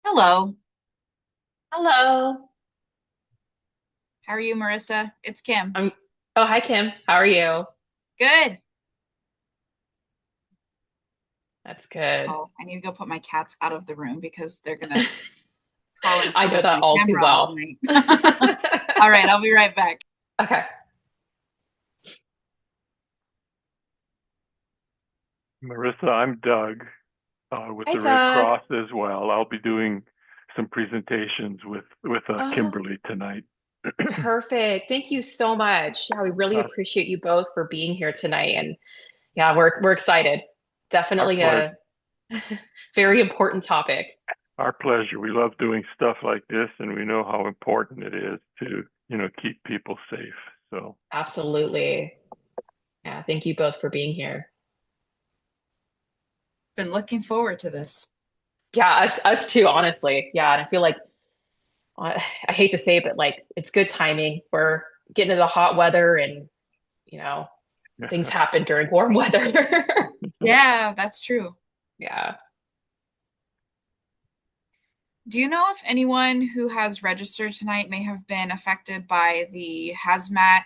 Hello. Hello. How are you, Marissa? It's Kim. I'm Oh, hi Kim. How are you? Good. That's good. Oh, I need to go put my cats out of the room because they're gonna crawl in I front know of that my all too camera all well. night. All right, I'll be right back. Okay. Marissa, I'm Doug with Hi, the Red Doug. Cross as well. I'll be doing some presentations with Oh, Kimberly tonight. perfect. Thank you so much. Yeah, we really our, appreciate you both for being here tonight. And yeah, we're excited. our Definitely pleasure. a very important topic. Our pleasure. We love doing stuff like this, and we know how important it is to keep people safe. So Absolutely. Yeah, thank you both for being here. Been looking forward to this. Yeah, us too, honestly. Yeah, and I feel like I hate to say it, but like it's good timing. We're getting into the hot weather and you know, things happen during warm weather. Yeah, that's true. Yeah. Do you know if anyone who has registered tonight may have been affected by the hazmat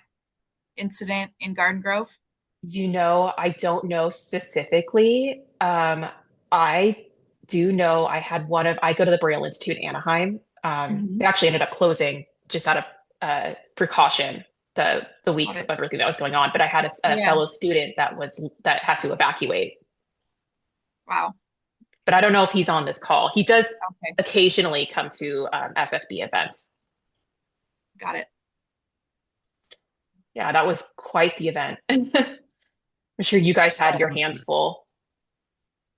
incident in Garden Grove? I don't know specifically. I do know I go to the Braille Institute in Anaheim. They Mhm. actually ended up closing just out of precaution the Got week of it. everything that was going on. But I had a Yeah. fellow student that had to evacuate. Wow. But I don't know if he's on this call. He does Okay. occasionally come to FFB events. Got it. Yeah, that was quite the event. I'm sure you guys had your hands absolutely. full.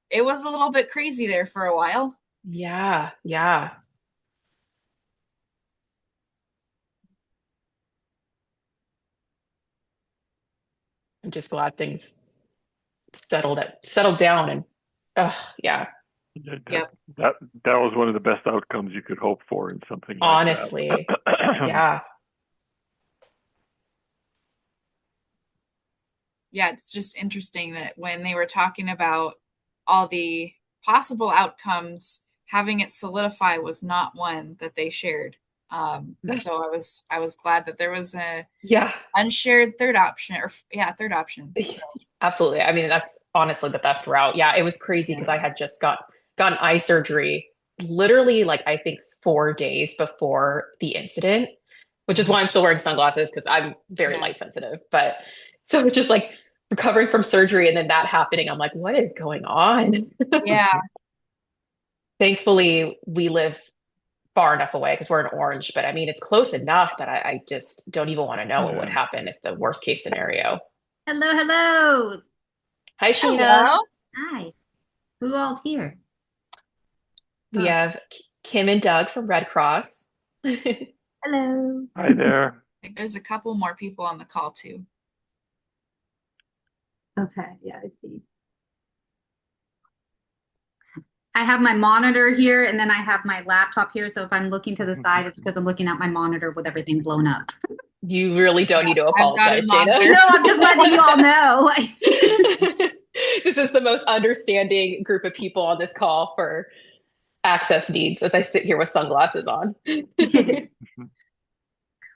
It was a little bit crazy there for a while. Yeah, yeah. I'm just glad things settled down and yeah, That, that Yep. that that was one of the best outcomes you could hope for in something like that. honestly. Yeah. Yeah, it's just interesting that when they were talking about all the possible outcomes, having it solidify was not one that they shared. So I was glad that there was a Yeah. unshared third option, or yeah, third option. So Absolutely. I mean, that's honestly the best route. Yeah, it was crazy yeah, because I had just gotten eye surgery literally like I think 4 days before the incident, which is mhm, why I'm still wearing sunglasses because I'm very yeah, light sensitive. But so it's just like recovering from surgery and then that happening, I'm like, what is going on? yeah, Thankfully, we live far enough away because we're in Orange, but I mean, it's close enough that I just don't even want to know what would Yeah. happen if the worst case scenario. Hello, hello. Hi, Sheena. hello. Hi. Who all's here? We Oh, have Kim and Doug from Red Cross. hello. Hi there. I think there's a couple more people on the call too. Okay, yeah, I see. I have my monitor here and then I have my laptop here. So if I'm looking to the side, it's because I'm looking at my monitor with everything blown up. You really don't need to I've got a apologize, Jada. monitor. No, I'm just letting you all know. This is the most understanding group of people on this call for access needs as I sit here with sunglasses on.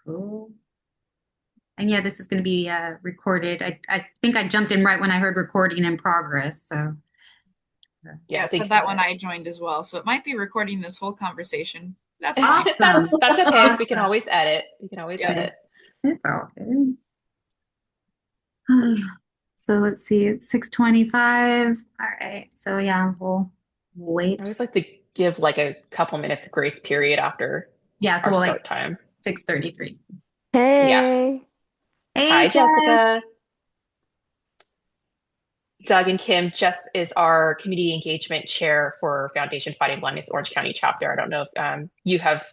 Cool. And yeah, this is going to be recorded. I think I jumped in right when I heard recording in progress. So Yeah, Yeah, I it said think that when I joined as well, so it might be recording this whole conversation. That's fine. awesome. that's okay. We can Awesome. always edit. We can always Yeah. edit. It's all good. So let's see, it's 6:25. All right. So yeah, we'll I always wait. like to give like a couple minutes grace period after Yeah, so our we'll like start time. 6:33. Yeah. Hey, Hey, Hi, Jess. Jessica. Doug and Kim. Jess is our community engagement chair for Foundation Fighting Blindness Orange County chapter. I don't know if you have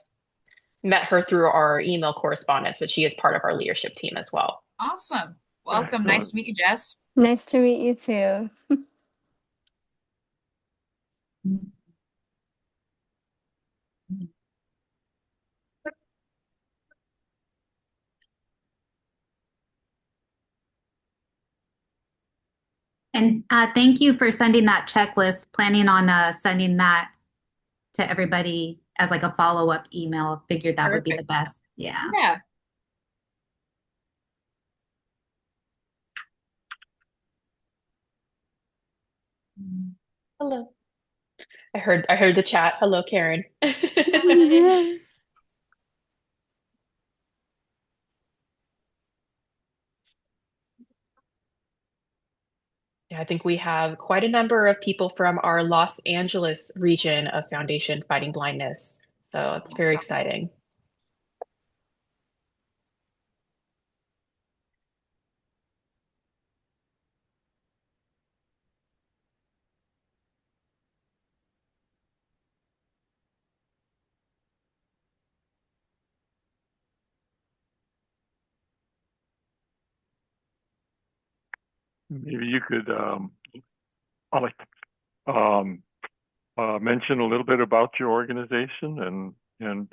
met her through our email correspondence, but she is part of our leadership team as well. Awesome. Welcome. Nice Excellent. to meet you, Jess. nice to meet you too. And thank you for sending that checklist, planning on sending that. to everybody as like a follow-up email. Figured that would be the Perfect. best. Yeah. Yeah. Hello. I heard the chat. Hello, Karen. Yeah, I think we have quite a number of people from our Los Angeles region of Foundation Fighting Blindness. So it's very Awesome. exciting. Maybe you could like mention a little bit about your organization and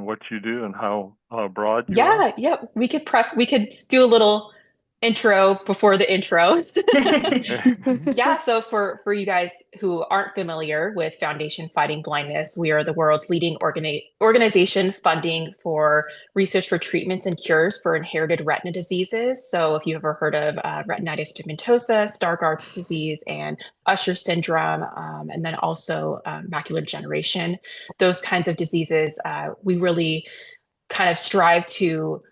what you do and how broad you are. Yeah, we could do a little intro before the intro. Yeah, so for you guys who aren't familiar with Foundation Fighting Blindness, we are the world's leading organization funding for research for treatments and cures for inherited retina diseases. So if you ever heard of retinitis pigmentosa, Stargardt's disease, and Usher syndrome, and then also macular degeneration, those kinds of diseases, we really kind of strive to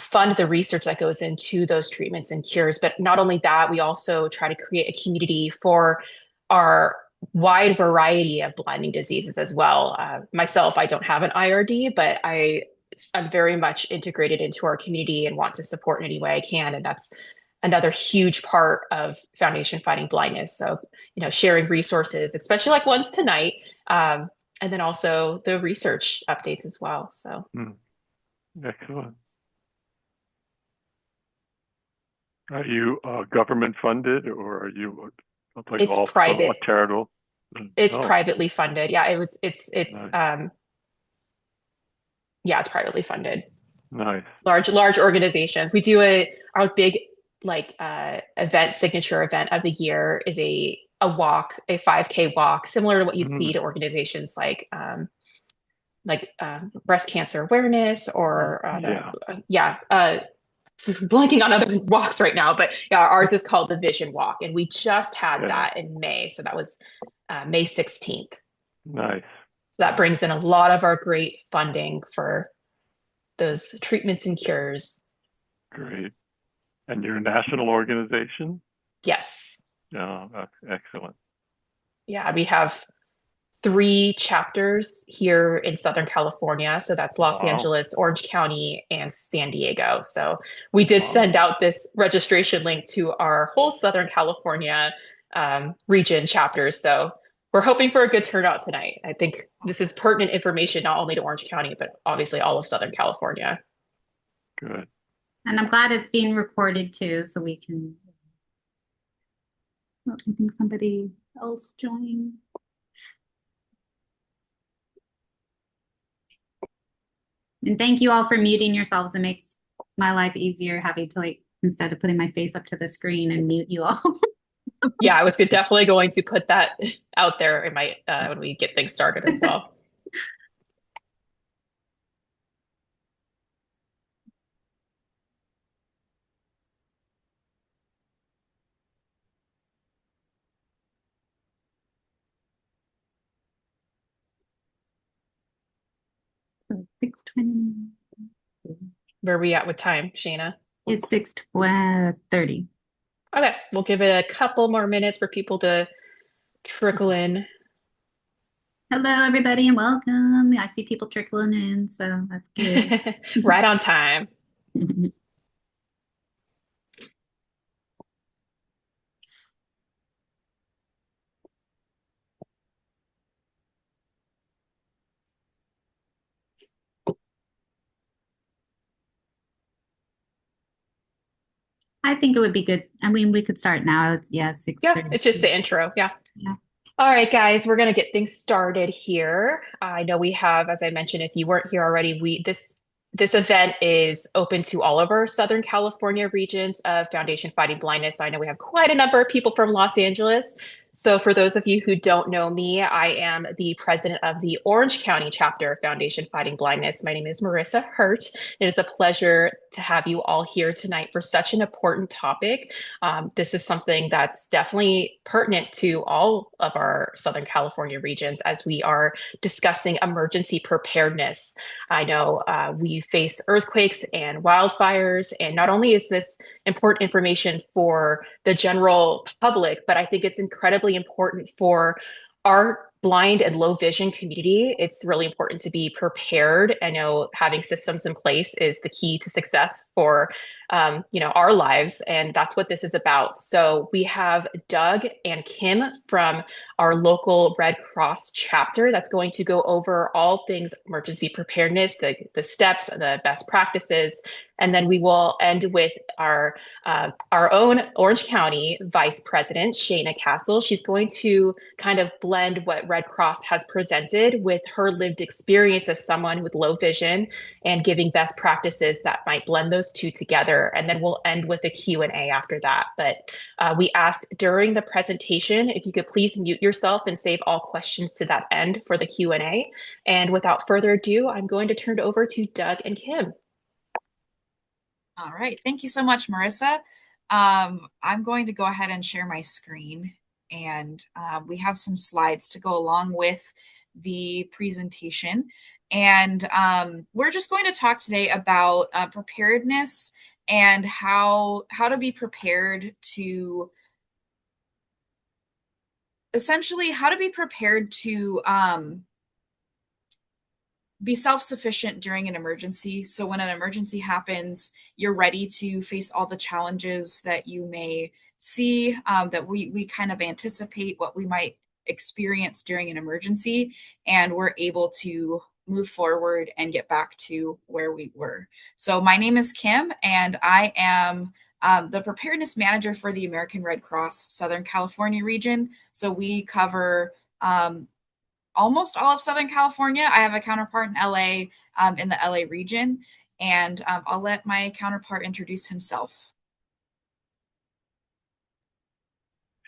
fund the research that goes into those treatments and cures. But not only that, we also try to create a community for our wide variety of blinding diseases as well. Myself, I don't have an IRD, but I'm very much integrated into our community and want to support in any way I can. And that's another huge part of Foundation Fighting Blindness. So, sharing resources, especially like ones tonight, and then also the research updates as well. So. Excellent. Are you government funded, or are you like It's all private. charitable? It's Oh, privately funded. Yeah, it's nice. Yeah, it's privately funded. Nice. Large organizations. We do our big like event signature event of the year is a walk, a 5K walk, similar to what you'd see to organizations like breast cancer awareness or blanking on other walks right now, but yeah, ours is called the Vision Walk, and we just had that in May. So that was May 16th. Nice. That brings in a lot of our great funding for those treatments and cures. Great. And you're a national organization? Yes. Yeah, that's excellent. Yeah, we have 3 chapters here in Southern California. So that's Los Angeles, Orange County, and San Diego. So we did send out this registration link to our whole Southern California region chapters. So we're hoping for a good turnout tonight. I think this is pertinent information, not only to Orange County, but obviously all of Southern California. Good. And I'm glad it's being recorded too, so we can. I think somebody else joined. And thank you all for muting yourselves. It makes my life easier having to instead of putting my face up to the screen and mute you all. Yeah, I was definitely going to put that out there in my when we get things started as well. So 6:20. Where are we at with time, Shayna? It's 6:30. Okay, we'll give it a couple more minutes for people to trickle in. Hello, everybody, and welcome. I see people trickling in, so that's good. Right on time. I think it would be good. I mean, we could start now. Yeah, 6:30. Yeah, it's just the intro. Yeah. Yeah. All right, guys, we're going to get things started here. I know we have, as I mentioned, if you weren't here already, this event is open to all of our Southern California regions of Foundation Fighting Blindness. So I know we have quite a number of people from Los Angeles. So for those of you who don't know me, I am the president of the Orange County chapter of Foundation Fighting Blindness. My name is Marissa Hurt. It is a pleasure to have you all here tonight for such an important topic. This is something that's definitely pertinent to all of our Southern California regions as we are discussing emergency preparedness. I know we face earthquakes and wildfires, and not only is this important information for the general public, but I think it's incredibly important for our blind and low vision community. It's really important to be prepared. I know having systems in place is the key to success for our lives, and that's what this is about. So we have Doug and Kim from our local Red Cross chapter that's going to go over all things emergency preparedness, the steps, the best practices, and then we will end with our own Orange County Vice President, Shayna Castle. She's going to kind of blend what Red Cross has presented with her lived experience as someone with low vision and giving best practices that might blend those two together. And then we'll end with a Q&A after that. But we asked during the presentation, if you could please mute yourself and save all questions to that end for the Q&A. And without further ado, I'm going to turn it over to Doug and Kim. All right. Thank you so much, Marissa. I'm going to go ahead and share my screen, and we have some slides to go along with the presentation. And we're just going to talk today about preparedness and how to be prepared to essentially how to be prepared to be self-sufficient during an emergency. So when an emergency happens, you're ready to face all the challenges that you may see, that we kind of anticipate what we might experience during an emergency, and we're able to move forward and get back to where we were. So my name is Kim, and I am the preparedness manager for the American Red Cross Southern California region. So we cover almost all of Southern California. I have a counterpart in LA, in the LA region, and I'll let my counterpart introduce himself.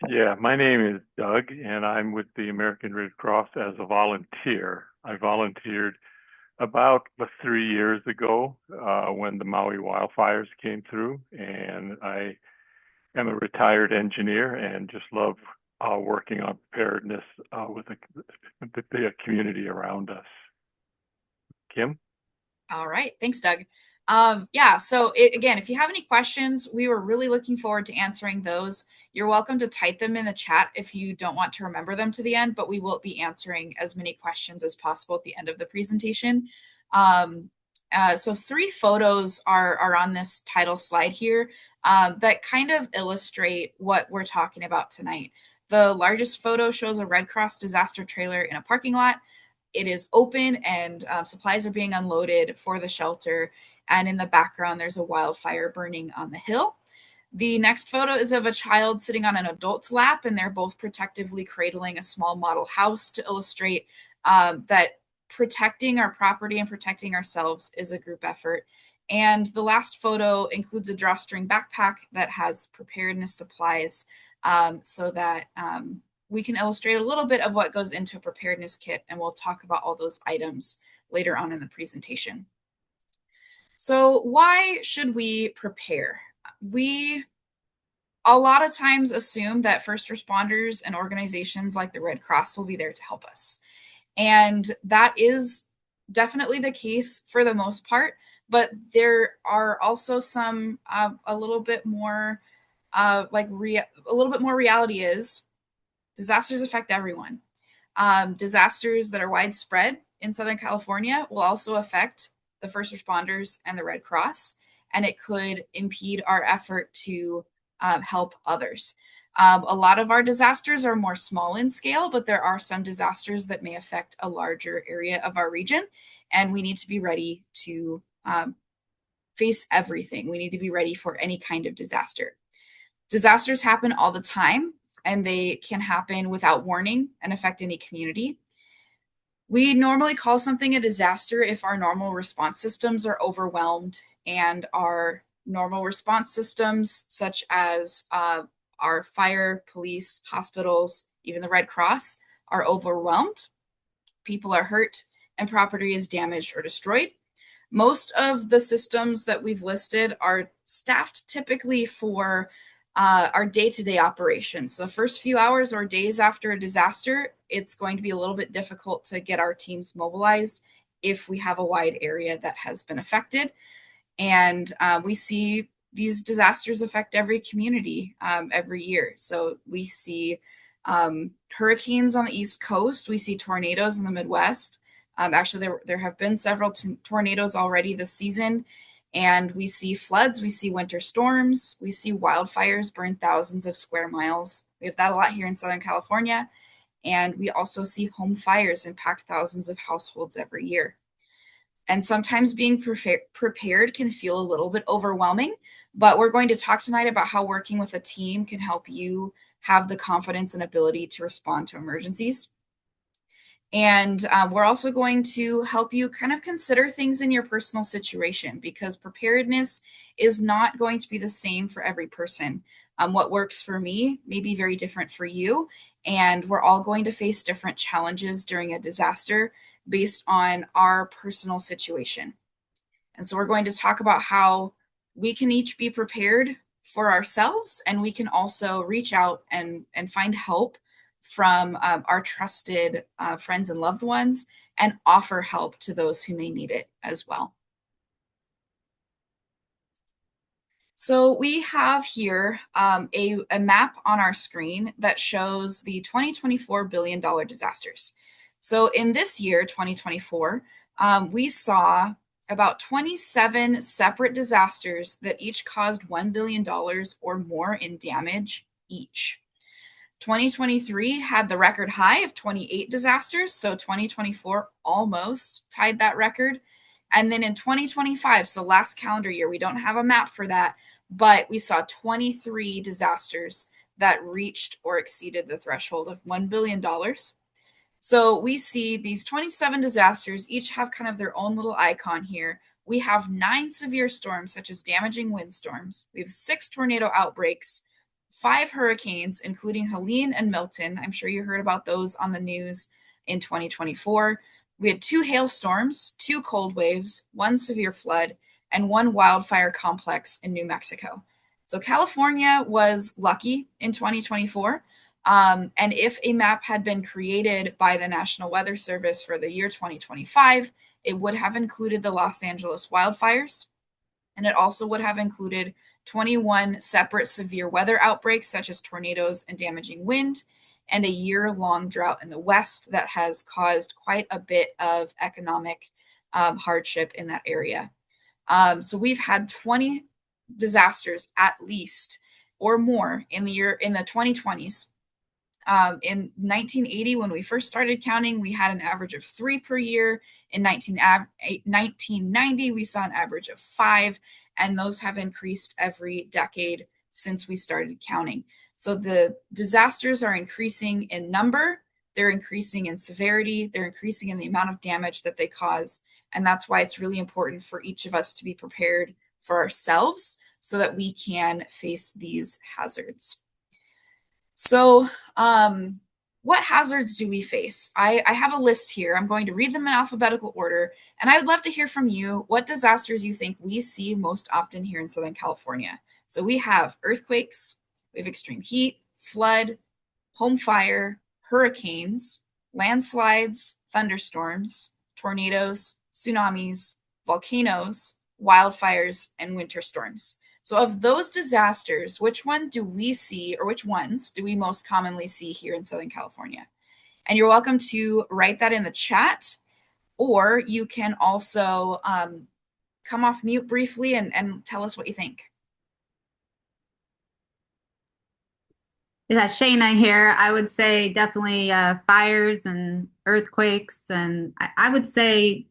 Yeah, my name is Doug, and I'm with the American Red Cross as a volunteer. I volunteered about 3 years ago when the Maui wildfires came through, and I am a retired engineer and just love working on preparedness with the community around us. Kim? All right. Thanks, Doug. So again, if you have any questions, we were really looking forward to answering those. You're welcome to type them in the chat if you don't want to remember them to the end, but we will be answering as many questions as possible at the end of the presentation. So 3 photos are on this title slide here that kind of illustrate what we're talking about tonight. The largest photo shows a Red Cross disaster trailer in a parking lot. It is open and supplies are being unloaded for the shelter. And in the background, there's a wildfire burning on the hill. The next photo is of a child sitting on an adult's lap, and they're both protectively cradling a small model house to illustrate that protecting our property and protecting ourselves is a group effort. And the last photo includes a drawstring backpack that has preparedness supplies so that we can illustrate a little bit of what goes into a preparedness kit, and we'll talk about all those items later on in the presentation. So why should we prepare? We a lot of times assume that first responders and organizations like the Red Cross will be there to help us. And that is definitely the case for the most part, but there are also some a little bit more reality is disasters affect everyone. Disasters that are widespread in Southern California will also affect the first responders and the Red Cross, and it could impede our effort to help others. A lot of our disasters are more small in scale, but there are some disasters that may affect a larger area of our region, and we need to be ready to face everything. We need to be ready for any kind of disaster. Disasters happen all the time, and they can happen without warning and affect any community. We normally call something a disaster if our normal response systems are overwhelmed, and our normal response systems, such as our fire, police, hospitals, even the Red Cross, are overwhelmed. People are hurt and property is damaged or destroyed. Most of the systems that we've listed are staffed typically for our day-to-day operations. So the first few hours or days after a disaster, it's going to be a little bit difficult to get our teams mobilized if we have a wide area that has been affected. And we see these disasters affect every community every year. So we see hurricanes on the East Coast. We see tornadoes in the Midwest. Actually, there have been several tornadoes already this season. And we see floods, we see winter storms, we see wildfires burn thousands of square miles. We have that a lot here in Southern California. And we also see home fires impact thousands of households every year. And sometimes being prepared can feel a little bit overwhelming, but we're going to talk tonight about how working with a team can help you have the confidence and ability to respond to emergencies. And we're also going to help you kind of consider things in your personal situation, because preparedness is not going to be the same for every person. What works for me may be very different for you, and we're all going to face different challenges during a disaster based on our personal situation. And so we're going to talk about how we can each be prepared for ourselves, and we can also reach out and find help from our trusted friends and loved ones, and offer help to those who may need it as well. So we have here a map on our screen that shows the 2024 billion-dollar disasters. So in this year, 2024, we saw about 27 separate disasters that each caused $1 billion or more in damage each. 2023 had the record high of 28 disasters, so 2024 almost tied that record. And then in 2025, so last calendar year, we don't have a map for that, but we saw 23 disasters that reached or exceeded the threshold of $1 billion. So we see these 27 disasters each have kind of their own little icon here. We have 9 severe storms, such as damaging windstorms. We have 6 tornado outbreaks, 5 hurricanes, including Helene and Milton. I'm sure you heard about those on the news in 2024. We had 2 hailstorms, 2 cold waves, 1 severe flood, and 1 wildfire complex in New Mexico. So California was lucky in 2024. And if a map had been created by the National Weather Service for the year 2025, it would have included the Los Angeles wildfires, and it also would have included 21 separate severe weather outbreaks, such as tornadoes and damaging wind, and a year-long drought in the West that has caused quite a bit of economic hardship in that area. So we've had 20 disasters at least or more in the 2020s. In 1980, when we first started counting, we had an average of 3 per year. In 1990, we saw an average of 5, and those have increased every decade since we started counting. So the disasters are increasing in number, they're increasing in severity, they're increasing in the amount of damage that they cause. And that's why it's really important for each of us to be prepared for ourselves so that we can face these hazards. So, what hazards do we face? I have a list here. I'm going to read them in alphabetical order, and I would love to hear from you what disasters you think we see most often here in Southern California. So we have earthquakes, we have extreme heat, flood, home fire, hurricanes, landslides, thunderstorms, tornadoes, tsunamis, volcanoes, wildfires, and winter storms. So of those disasters, which one do we see, or which ones do we most commonly see here in Southern California? And you're welcome to write that in the chat, or you can also come off mute briefly and tell us what you think. Yeah, Shayna here. I would say definitely fires and earthquakes, and I would say,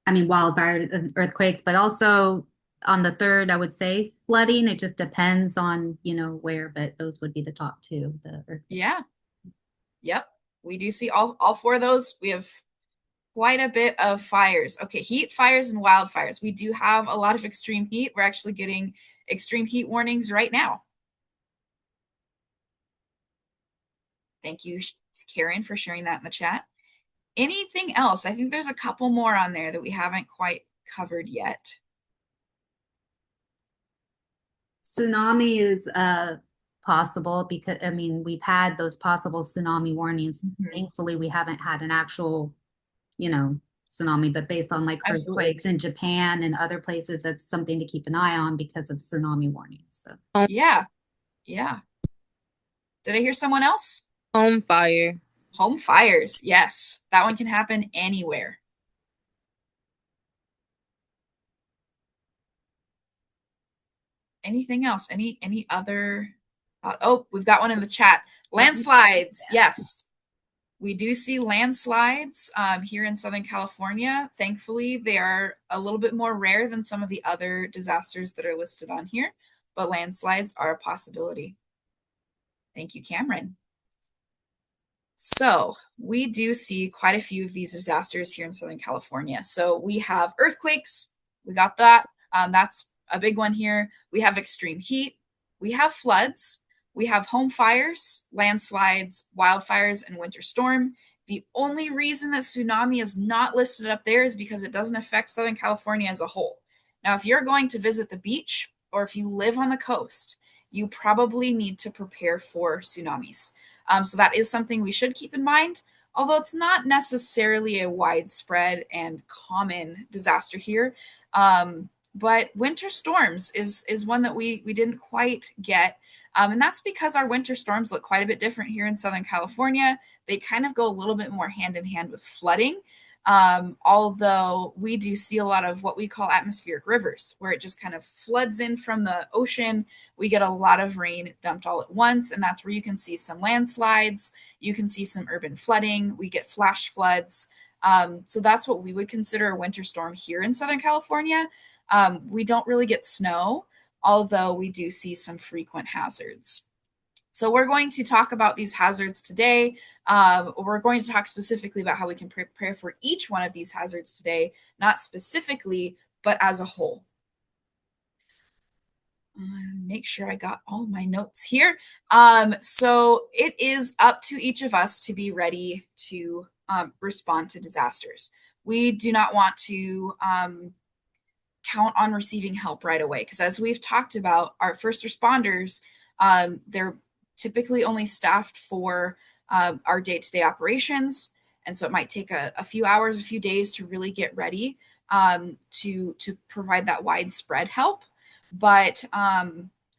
I mean, wildfires and earthquakes, but also on the third, I would say flooding. It just depends on, where, but those would be the top 2. The earthquakes. Yeah. Yep. We do see all 4 of those. We have quite a bit of fires. Okay, heat, fires, and wildfires. We do have a lot of extreme heat. We're actually getting extreme heat warnings right now. Thank you, Karen, for sharing that in the chat. Anything else? I think there's a couple more on there that we haven't quite covered yet. Tsunami is possible because, I mean, we've had those possible tsunami warnings. Thankfully, we haven't had an actual, tsunami, but based on like Absolutely. earthquakes in Japan and other places, that's something to keep an eye on because of tsunami warnings. So Yeah. Did I hear someone else? Home fire. Home fires. Yes, that one can happen anywhere. Anything else? Any other? Oh, we've got one in the chat. Landslides. Yes. We do see landslides here in Southern California. Thankfully, they are a little bit more rare than some of the other disasters that are listed on here, but landslides are a possibility. Thank you, Cameron. So we do see quite a few of these disasters here in Southern California. So we have earthquakes. We got that. That's a big one here. We have extreme heat. We have floods. We have home fires, landslides, wildfires, and winter storm. The only reason that tsunami is not listed up there is because it doesn't affect Southern California as a whole. Now, if you're going to visit the beach or if you live on the coast, you probably need to prepare for tsunamis. So that is something we should keep in mind, although it's not necessarily a widespread and common disaster here. But winter storms is one that we didn't quite get. And that's because our winter storms look quite a bit different here in Southern California. They kind of go a little bit more hand in hand with flooding. Although we do see a lot of what we call atmospheric rivers, where it just kind of floods in from the ocean. We get a lot of rain dumped all at once, and that's where you can see some landslides. You can see some urban flooding. We get flash floods. So that's what we would consider a winter storm here in Southern California. We don't really get snow, although we do see some frequent hazards. So we're going to talk about these hazards today. We're going to talk specifically about how we can prepare for each one of these hazards today, not specifically, but as a whole. Make sure I got all my notes here. So it is up to each of us to be ready to respond to disasters. We do not want to count on receiving help right away, because as we've talked about, our first responders, they're typically only staffed for our day-to-day operations, and so it might take a few hours, a few days to really get ready to provide that widespread help. But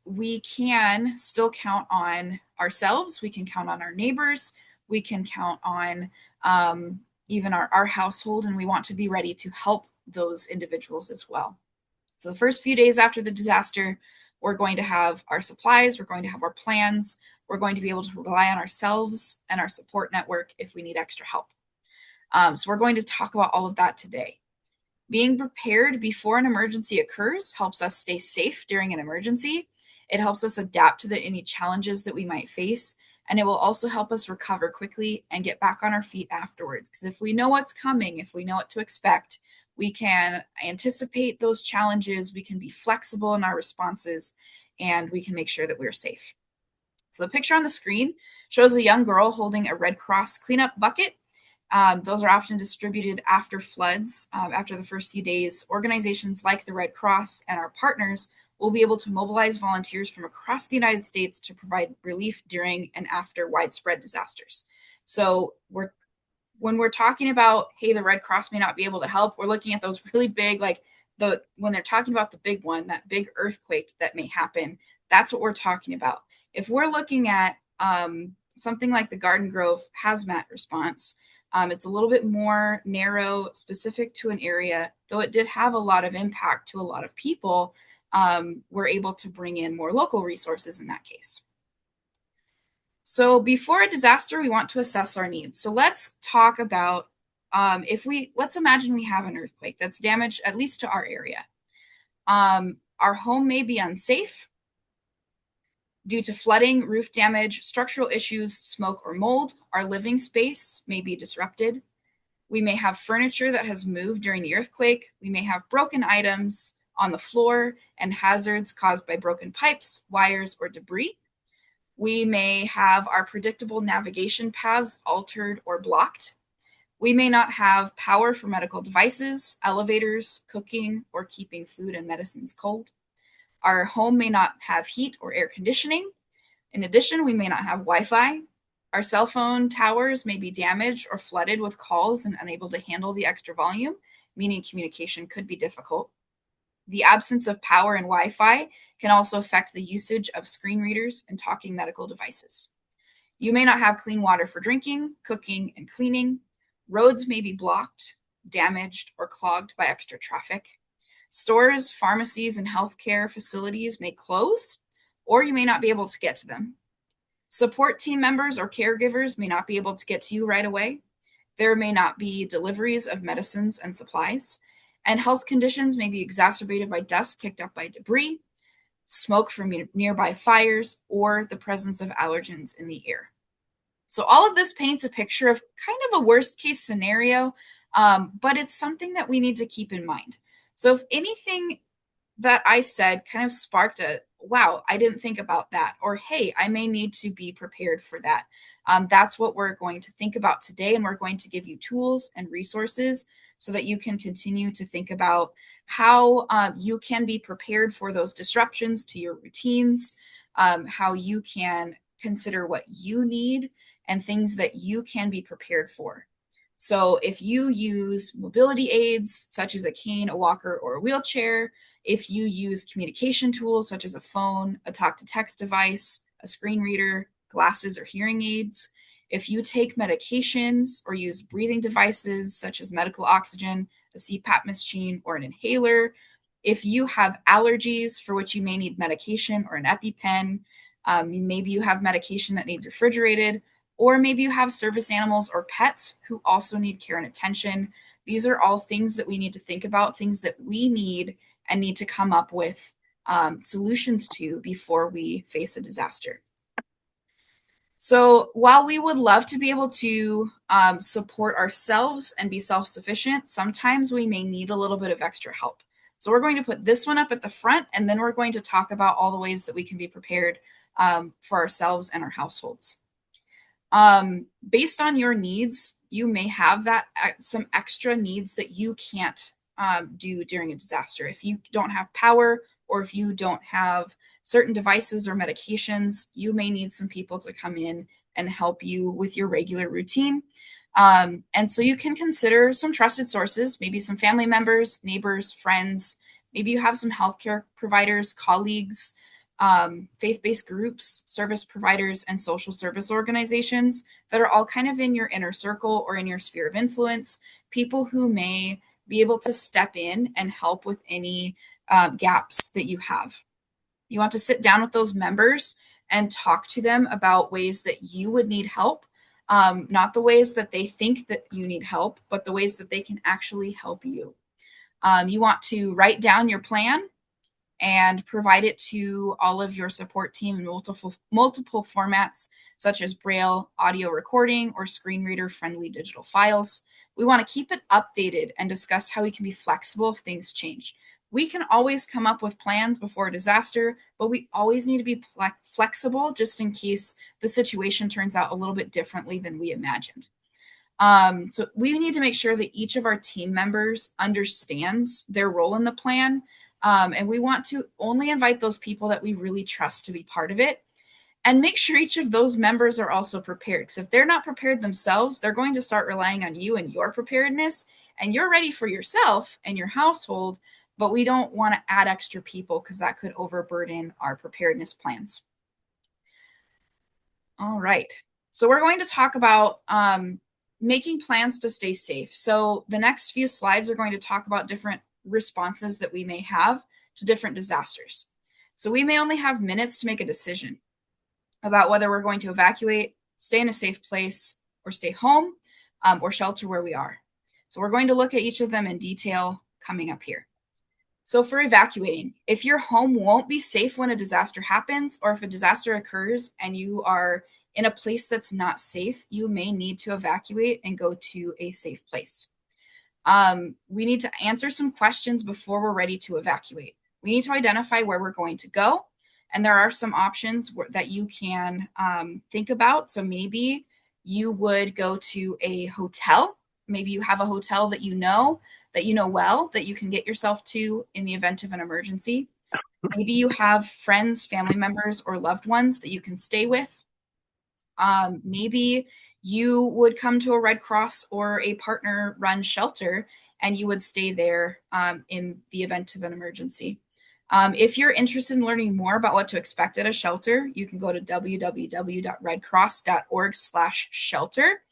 we can still count on ourselves. We can count on our neighbors. We can count on even our household, and we want to be ready to help those individuals as well. So the first few days after the disaster, we're going to have our supplies, we're going to have our plans, we're going to be able to rely on ourselves and our support network if we need extra help. So we're going to talk about all of that today. Being prepared before an emergency occurs helps us stay safe during an emergency. It helps us adapt to any challenges that we might face, and it will also help us recover quickly and get back on our feet afterwards. Because if we know what's coming, if we know what to expect, we can anticipate those challenges, we can be flexible in our responses, and we can make sure that we're safe. So the picture on the screen shows a young girl holding a Red Cross cleanup bucket. Those are often distributed after floods. After the first few days, organizations like the Red Cross and our partners will be able to mobilize volunteers from across the United States to provide relief during and after widespread disasters. So when we're talking about, hey, the Red Cross may not be able to help, we're looking at those really big, when they're talking about the big one, that big earthquake that may happen, that's what we're talking about. If we're looking at something like the Garden Grove hazmat response, it's a little bit more narrow, specific to an area, though it did have a lot of impact to a lot of people. We're able to bring in more local resources in that case. So before a disaster, we want to assess our needs. So let's talk about let's imagine we have an earthquake that's damaged at least to our area. Our home may be unsafe due to flooding, roof damage, structural issues, smoke or mold. Our living space may be disrupted. We may have furniture that has moved during the earthquake. We may have broken items on the floor and hazards caused by broken pipes, wires, or debris. We may have our predictable navigation paths altered or blocked. We may not have power for medical devices, elevators, cooking, or keeping food and medicines cold. Our home may not have heat or air conditioning. In addition, we may not have Wi-Fi. Our cell phone towers may be damaged or flooded with calls and unable to handle the extra volume, meaning communication could be difficult. The absence of power and Wi-Fi can also affect the usage of screen readers and talking medical devices. You may not have clean water for drinking, cooking, and cleaning. Roads may be blocked, damaged, or clogged by extra traffic. Stores, pharmacies, and healthcare facilities may close, or you may not be able to get to them. Support team members or caregivers may not be able to get to you right away. There may not be deliveries of medicines and supplies, and health conditions may be exacerbated by dust kicked up by debris, smoke from nearby fires, or the presence of allergens in the air. So all of this paints a picture of kind of a worst case scenario, but it's something that we need to keep in mind. So if anything that I said kind of sparked a, wow, I didn't think about that, or hey, I may need to be prepared for that. That's what we're going to think about today, and we're going to give you tools and resources so that you can continue to think about how you can be prepared for those disruptions to your routines, how you can consider what you need and things that you can be prepared for. So if you use mobility aids, such as a cane, a walker, or a wheelchair, if you use communication tools, such as a phone, a talk-to-text device, a screen reader, glasses, or hearing aids, if you take medications or use breathing devices, such as medical oxygen, a CPAP machine, or an inhaler, if you have allergies for which you may need medication or an EpiPen, maybe you have medication that needs refrigerated, or maybe you have service animals or pets who also need care and attention. These are all things that we need to think about, things that we need and need to come up with solutions to before we face a disaster. So while we would love to be able to support ourselves and be self-sufficient, sometimes we may need a little bit of extra help. So we're going to put this one up at the front, and then we're going to talk about all the ways that we can be prepared for ourselves and our households. Based on your needs, you may have that some extra needs that you can't do during a disaster. If you don't have power, or if you don't have certain devices or medications, you may need some people to come in and help you with your regular routine. And so you can consider some trusted sources, maybe some family members, neighbors, friends. Maybe you have some healthcare providers, colleagues, faith-based groups, service providers, and social service organizations that are all kind of in your inner circle or in your sphere of influence, people who may be able to step in and help with any gaps that you have. You want to sit down with those members and talk to them about ways that you would need help, not the ways that they think that you need help, but the ways that they can actually help you. You want to write down your plan and provide it to all of your support team in multiple formats, such as Braille, audio recording, or screen reader friendly digital files. We want to keep it updated and discuss how we can be flexible if things change. We can always come up with plans before a disaster, but we always need to be flexible just in case the situation turns out a little bit differently than we imagined. So we need to make sure that each of our team members understands their role in the plan. And we want to only invite those people that we really trust to be part of it, and make sure each of those members are also prepared. Because if they're not prepared themselves, they're going to start relying on you and your preparedness, and you're ready for yourself and your household, but we don't want to add extra people because that could overburden our preparedness plans. All right. So we're going to talk about making plans to stay safe. So the next few slides are going to talk about different responses that we may have to different disasters. So we may only have minutes to make a decision about whether we're going to evacuate, stay in a safe place, or stay home, or shelter where we are. So we're going to look at each of them in detail coming up here. So for evacuating, if your home won't be safe when a disaster happens, or if a disaster occurs and you are in a place that's not safe, you may need to evacuate and go to a safe place. We need to answer some questions before we're ready to evacuate. We need to identify where we're going to go, And there are some options that you can think about. So maybe you would go to a hotel. Maybe you have a hotel that you know well, that you can get yourself to in the event of an emergency. Maybe you have friends, family members, or loved ones that you can stay with. Maybe you would come to a Red Cross or a partner run shelter and you would stay there in the event of an emergency. If you're interested in learning more about what to expect at a shelter, you can go to www.redcross.org/shelter,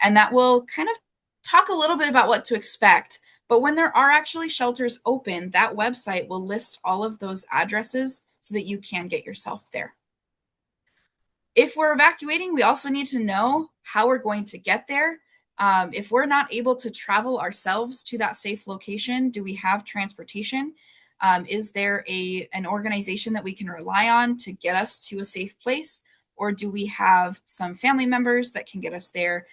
and that will kind of talk a little bit about what to expect. But when there are actually shelters open, that website will list all of those addresses so that you can get yourself there. If we're evacuating, we also need to know how we're going to get there. If we're not able to travel ourselves to that safe location, do we have transportation? Is there an organization that we can rely on to get us to a safe place? Or do we have some family members that can get us there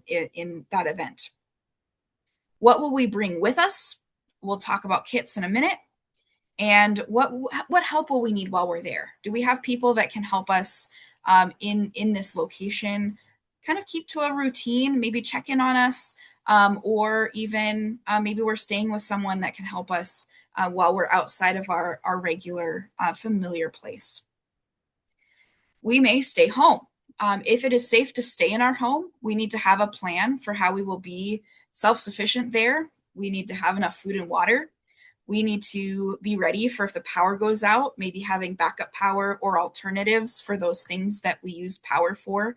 in that event? What will we bring with us? We'll talk about kits in a minute. And what help will we need while we're there? Do we have people that can help us in this location, kind of keep to a routine, maybe check in on us, or even maybe we're staying with someone that can help us while we're outside of our regular familiar place. We may stay home. If it is safe to stay in our home, we need to have a plan for how we will be self-sufficient there. We need to have enough food and water. We need to be ready for if the power goes out, maybe having backup power or alternatives for those things that we use power for.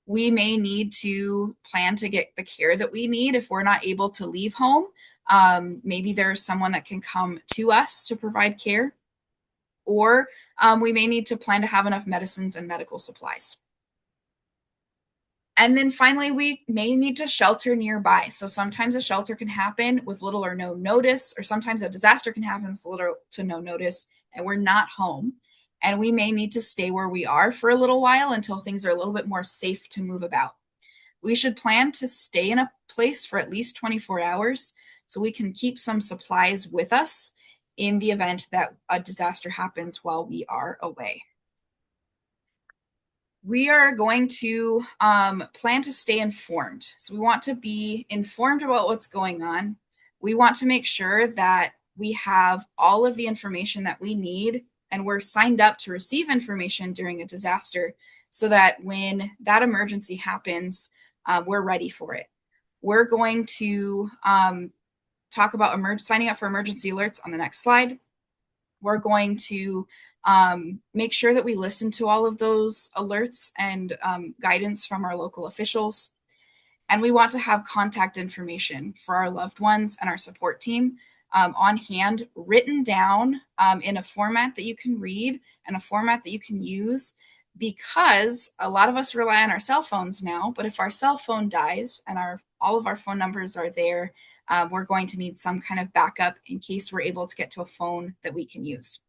We may need to plan to get the care that we need if we're not able to leave home. Maybe there's someone that can come to us to provide care. Or we may need to plan to have enough medicines and medical supplies. And then finally, we may need to shelter nearby. So sometimes a shelter can happen with little or no notice, or sometimes a disaster can happen with little to no notice, and we're not home. And we may need to stay where we are for a little while until things are a little bit more safe to move about. We should plan to stay in a place for at least 24 hours so we can keep some supplies with us in the event that a disaster happens while we are away. We are going to plan to stay informed. So we want to be informed about what's going on. We want to make sure that we have all of the information that we need and we're signed up to receive information during a disaster so that when that emergency happens, we're ready for it. We're going to talk about signing up for emergency alerts on the next slide. We're going to make sure that we listen to all of those alerts and guidance from our local officials. And we want to have contact information for our loved ones and our support team on hand, written down in a format that you can read and a format that you can use, because a lot of us rely on our cell phones now, but if our cell phone dies and all of our phone numbers are there, we're going to need some kind of backup in case we're able to get to a phone that we can use.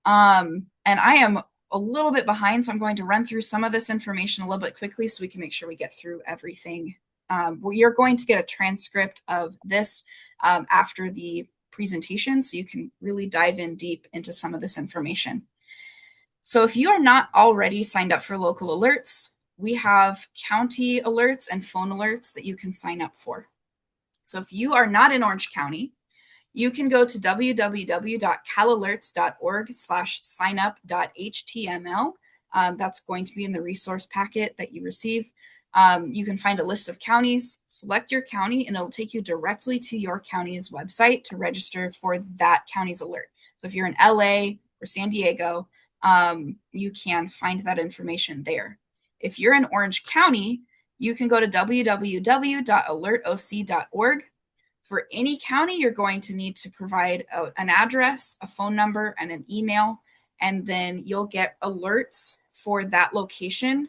And I am a little bit behind, so I'm going to run through some of this information a little bit quickly so we can make sure we get through everything. You're going to get a transcript of this after the presentation, so you can really dive in deep into some of this information. So if you are not already signed up for local alerts, we have county alerts and phone alerts that you can sign up for. So if you are not in Orange County, you can go to www.calalerts.org/signup.html. That's going to be in the resource packet that you receive. You can find a list of counties, select your county, and it'll take you directly to your county's website to register for that county's alert. So if you're in LA or San Diego, you can find that information there. If you're in Orange County, you can go to www.alertoc.org. For any county, you're going to need to provide an address, a phone number, and an email, and then you'll get alerts for that location.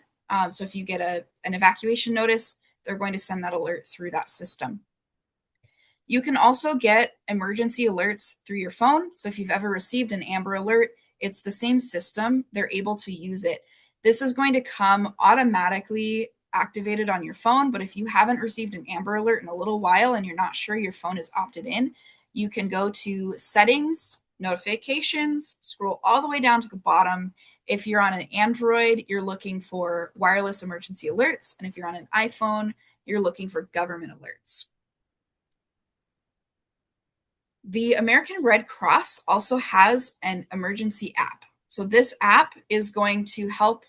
So if you get an evacuation notice, they're going to send that alert through that system. You can also get emergency alerts through your phone. So if you've ever received an Amber Alert, it's the same system. They're able to use it. This is going to come automatically activated on your phone, but if you haven't received an Amber Alert in a little while and you're not sure your phone is opted in, you can go to settings notifications, scroll all the way down to the bottom. If you're on an Android, you're looking for wireless emergency alerts. And if you're on an iPhone, you're looking for government alerts. The American Red Cross also has an emergency app. So this app is going to help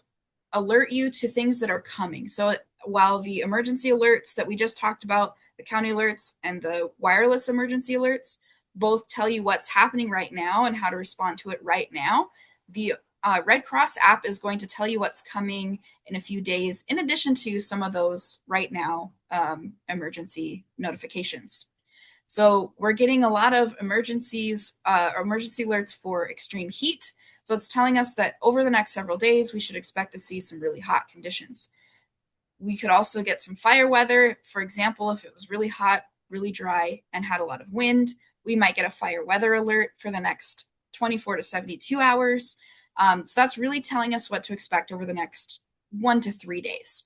alert you to things that are coming. So while the emergency alerts that we just talked about, the county alerts and the wireless emergency alerts, both tell you what's happening right now and how to respond to it right now, the Red Cross app is going to tell you what's coming in a few days, in addition to some of those right now emergency notifications. So we're getting a lot of emergency alerts for extreme heat. So it's telling us that over the next several days, we should expect to see some really hot conditions. We could also get some fire weather. For example, if it was really hot, really dry, and had a lot of wind, we might get a fire weather alert for the next 24 to 72 hours. So that's really telling us what to expect over the next 1 to 3 days.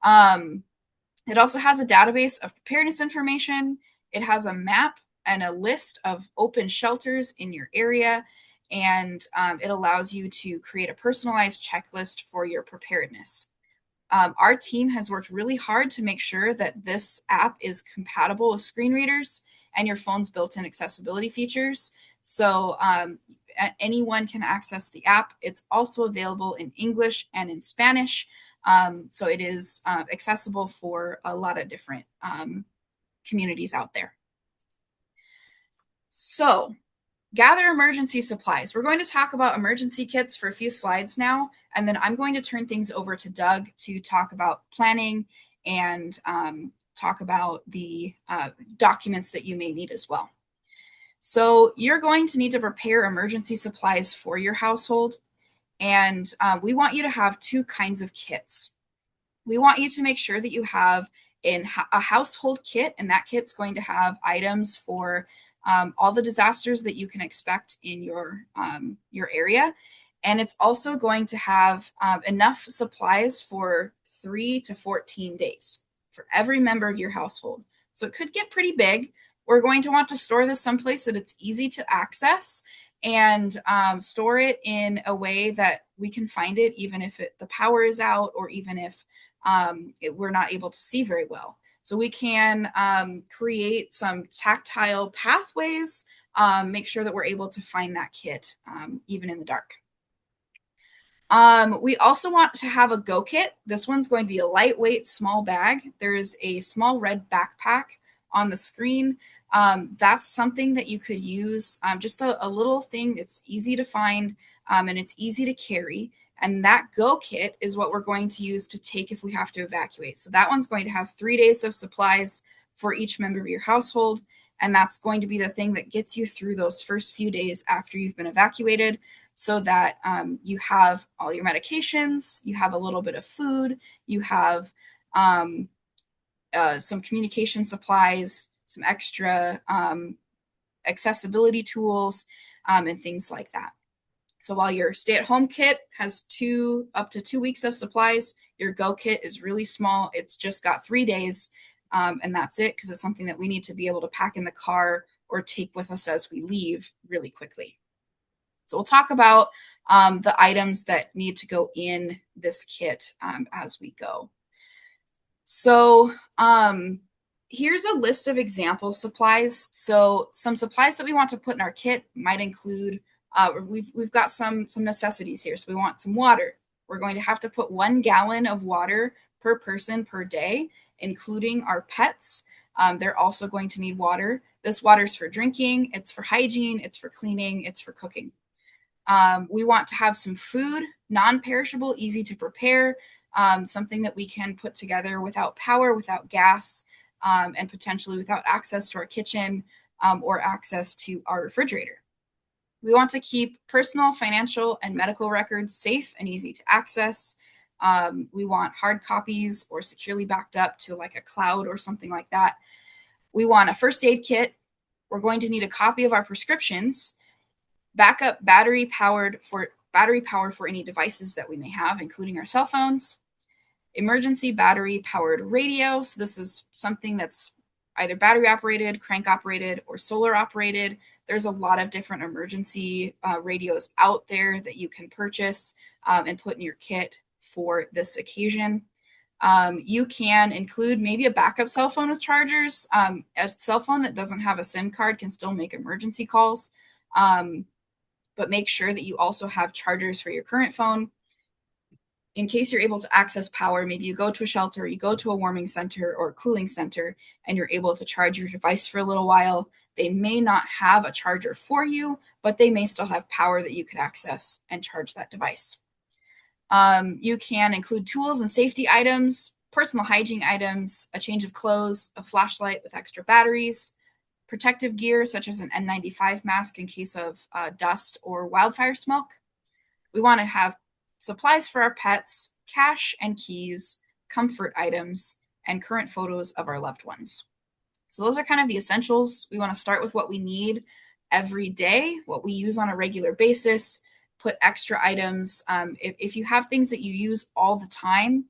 It also has a database of preparedness information. It has a map and a list of open shelters in your area, and it allows you to create a personalized checklist for your preparedness. Our team has worked really hard to make sure that this app is compatible with screen readers and your phone's built-in accessibility features. So anyone can access the app. It's also available in English and in Spanish. So it is accessible for a lot of different communities out there. So gather emergency supplies. We're going to talk about emergency kits for a few slides now, and then I'm going to turn things over to Doug to talk about planning and talk about the documents that you may need as well. So you're going to need to prepare emergency supplies for your household, and we want you to have two kinds of kits. We want you to make sure that you have a household kit, and that kit's going to have items for all the disasters that you can expect in your area. And it's also going to have enough supplies for 3 to 14 days for every member of your household. So it could get pretty big. We're going to want to store this someplace that it's easy to access and store it in a way that we can find it, even if the power is out or even if we're not able to see very well. So we can create some tactile pathways, make sure that we're able to find that kit even in the dark. We also want to have a go kit. This one's going to be a lightweight, small bag. There's a small red backpack on the screen. That's something that you could use, just a little thing that's easy to find and it's easy to carry. And that go kit is what we're going to use to take if we have to evacuate. So that one's going to have 3 days of supplies for each member of your household. And that's going to be the thing that gets you through those first few days after you've been evacuated, so that you have all your medications, you have a little bit of food, you have some communication supplies, some extra accessibility tools, and things like that. So while your stay-at-home kit has up to 2 weeks of supplies, your go kit is really small. It's just got 3 days, and that's it, because it's something that we need to be able to pack in the car or take with us as we leave really quickly. So we'll talk about the items that need to go in this kit as we go. So here's a list of example supplies. So some supplies that we want to put in our kit might include we've got some necessities here. So we want some water. We're going to have to put 1 gallon of water per person per day, including our pets. They're also going to need water. This water is for drinking, it's for hygiene, it's for cleaning, it's for cooking. We want to have some food, non-perishable, easy to prepare, something that we can put together without power, without gas, and potentially without access to our kitchen or access to our refrigerator. We want to keep personal, financial, and medical records safe and easy to access. We want hard copies or securely backed up to like a cloud or something like that. We want a first aid kit. We're going to need a copy of our prescriptions, backup battery power for any devices that we may have, including our cell phones, emergency battery powered radio. So this is something that's either battery operated, crank operated, or solar operated. There's a lot of different emergency radios out there that you can purchase and put in your kit for this occasion. You can include maybe a backup cell phone with chargers. A cell phone that doesn't have a SIM card can still make emergency calls, but make sure that you also have chargers for your current phone. In case you're able to access power, maybe you go to a shelter, you go to a warming center or a cooling center, and you're able to charge your device for a little while. They may not have a charger for you, but they may still have power that you could access and charge that device. You can include tools and safety items, personal hygiene items, a change of clothes, a flashlight with extra batteries, protective gear such as an N95 mask in case of dust or wildfire smoke. We want to have supplies for our pets, cash and keys, comfort items, and current photos of our loved ones. So those are kind of the essentials. We want to start with what we need every day, what we use on a regular basis, put extra items. If you have things that you use all the time,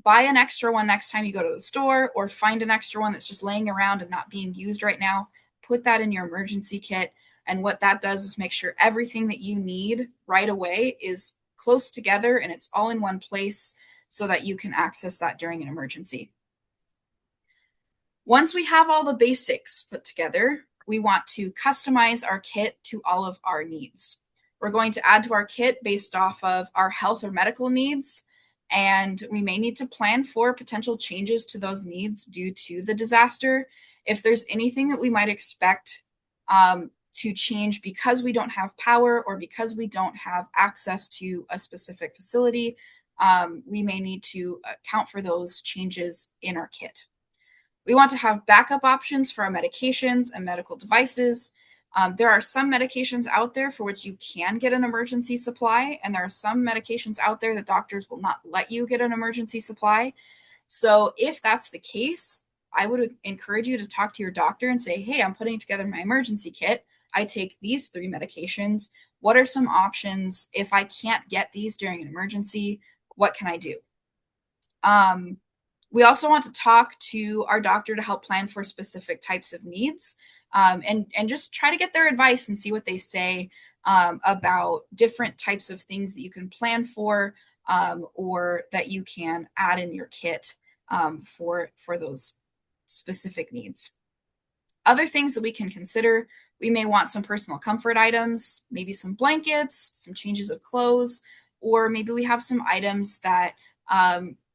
buy an extra one next time you go to the store, or find an extra one that's just laying around and not being used right now. Put that in your emergency kit. And what that does is make sure everything that you need right away is close together and it's all in one place so that you can access that during an emergency. Once we have all the basics put together, we want to customize our kit to all of our needs. We're going to add to our kit based off of our health or medical needs, and we may need to plan for potential changes to those needs due to the disaster. If there's anything that we might expect to change because we don't have power or because we don't have access to a specific facility, we may need to account for those changes in our kit. We want to have backup options for our medications and medical devices. There are some medications out there for which you can get an emergency supply, and there are some medications out there that doctors will not let you get an emergency supply. So if that's the case, I would encourage you to talk to your doctor and say, hey, I'm putting together my emergency kit. I take these 3 medications. What are some options? If I can't get these during an emergency, what can I do? We also want to talk to our doctor to help plan for specific types of needs, and just try to get their advice and see what they say about different types of things that you can plan for or that you can add in your kit for those specific needs. Other things that we can consider, we may want some personal comfort items, maybe some blankets, some changes of clothes, or maybe we have some items that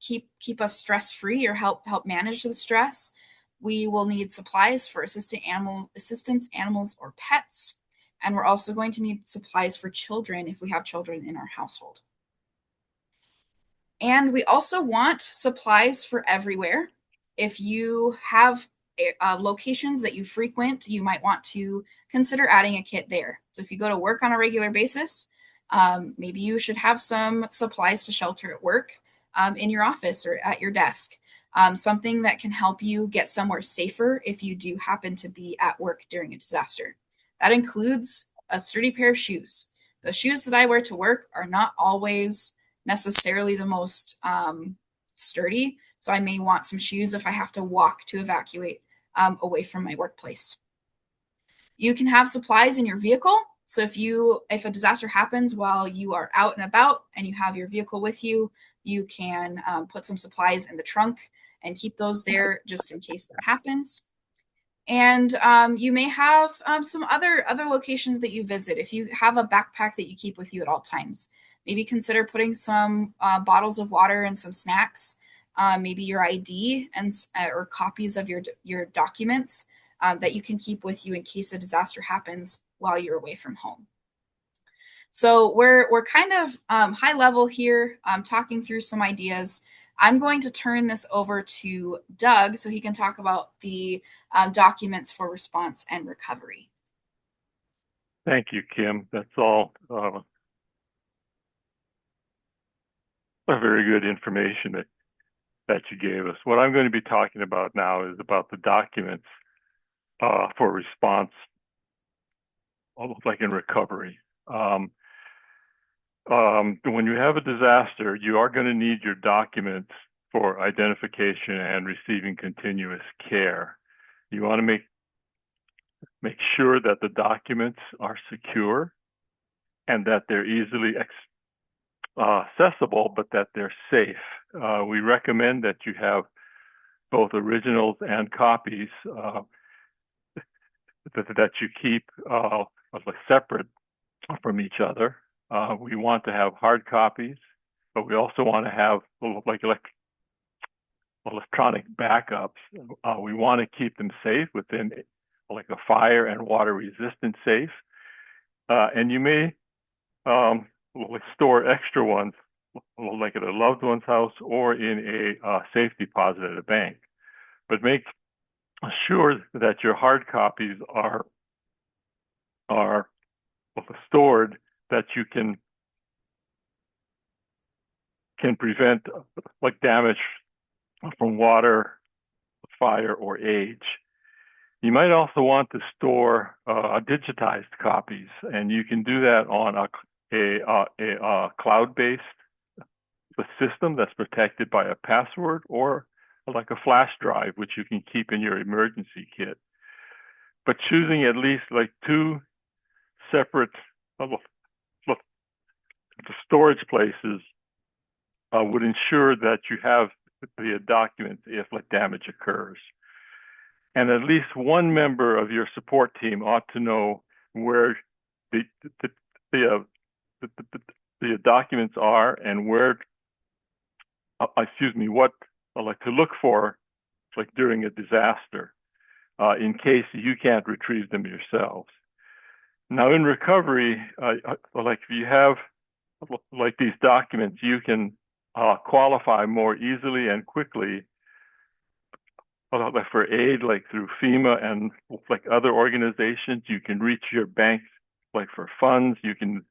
keep us stress-free or help manage the stress. We will need supplies for assistance animals, or pets. And we're also going to need supplies for children if we have children in our household. And we also want supplies for everywhere. If you have locations that you frequent, you might want to consider adding a kit there. So if you go to work on a regular basis, maybe you should have some supplies to shelter at work in your office or at your desk. Something that can help you get somewhere safer if you do happen to be at work during a disaster. That includes a sturdy pair of shoes. The shoes that I wear to work are not always necessarily the most sturdy, so I may want some shoes if I have to walk to evacuate away from my workplace. You can have supplies in your vehicle. So if a disaster happens while you are out and about and you have your vehicle with you, you can put some supplies in the trunk and keep those there just in case that happens. And you may have some other locations that you visit. If you have a backpack that you keep with you at all times, maybe consider putting some bottles of water and some snacks, maybe your ID and or copies of your documents that you can keep with you in case a disaster happens while you're away from home. So we're kind of high level here, talking through some ideas. I'm going to turn this over to Doug so he can talk about the documents for response and recovery. Thank you, Kim. That's all very good information that you gave us. What I'm going to be talking about now is about the documents for response, almost like in recovery. When you have a disaster, you are going to need your documents for identification and receiving continuous care. You want to make sure that the documents are secure and that they're easily accessible, but that they're safe. We recommend that you have both originals and copies that you keep separate from each other. We want to have hard copies, but we also want to have electronic backups. We want to keep them safe within like a fire and water resistant safe. And you may store extra ones like at a loved one's house or in a safe deposit at a bank. But make sure that your hard copies are stored that you can prevent like damage from water, fire, or age. You might also want to store digitized copies, and you can do that on a cloud-based system that's protected by a password, or like a flash drive, which you can keep in your emergency kit. But choosing at least like 2 separate storage places would ensure that you have the documents if like damage occurs. And at least one member of your support team ought to know where the documents are and where, what like to look for like during a disaster, in case you can't retrieve them yourselves. Now in recovery, like if you have like these documents, you can qualify more easily and quickly for aid, like through FEMA and like other organizations. You can reach your banks like for funds. You can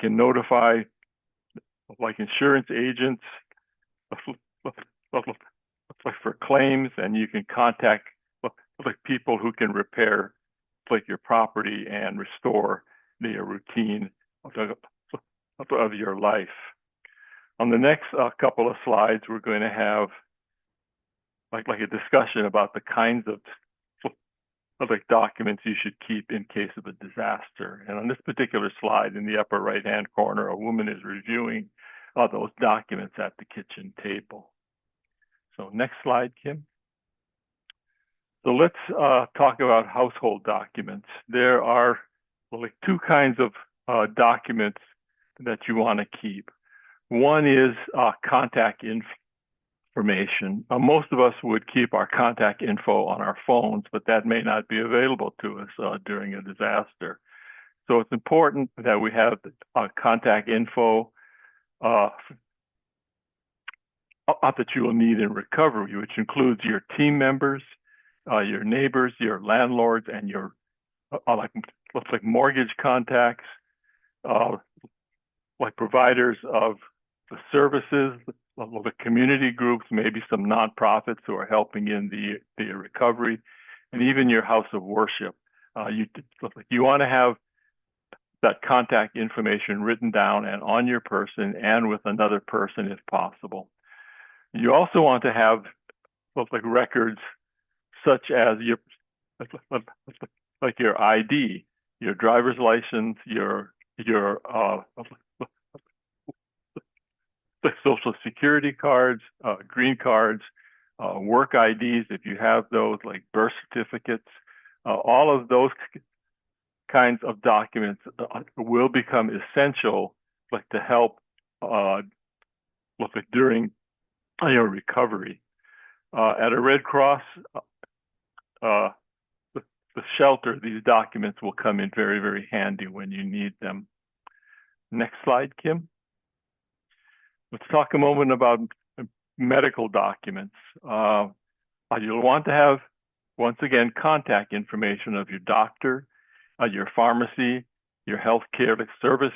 notify like insurance agents for claims, and you can contact like people who can repair like your property and restore the routine of your life. On the next couple of slides, we're going to have like a discussion about the kinds of like documents you should keep in case of a disaster. And on this particular slide, in the upper right-hand corner, a woman is reviewing those documents at the kitchen table. So next slide, Kim. So let's talk about household documents. There are like 2 kinds of documents that you want to keep. One is contact information. Most of us would keep our contact info on our phones, but that may not be available to us during a disaster. So it's important that we have contact info that you will need in recovery, which includes your team members, your neighbors, your landlords, and your like mortgage contacts, like providers of the services, the community groups, maybe some nonprofits who are helping in the recovery, and even your house of worship. You want to have that contact information written down and on your person and with another person if possible. You also want to have like records such as your like your ID, your driver's license, your social security cards, green cards, work IDs if you have those, like birth certificates. All of those kinds of documents will become essential, like to help during your recovery. At a Red Cross the shelter, these documents will come in very, very handy when you need them. Next slide, Kim. Let's talk a moment about medical documents. You'll want to have, once again, contact information of your doctor, your pharmacy, your healthcare service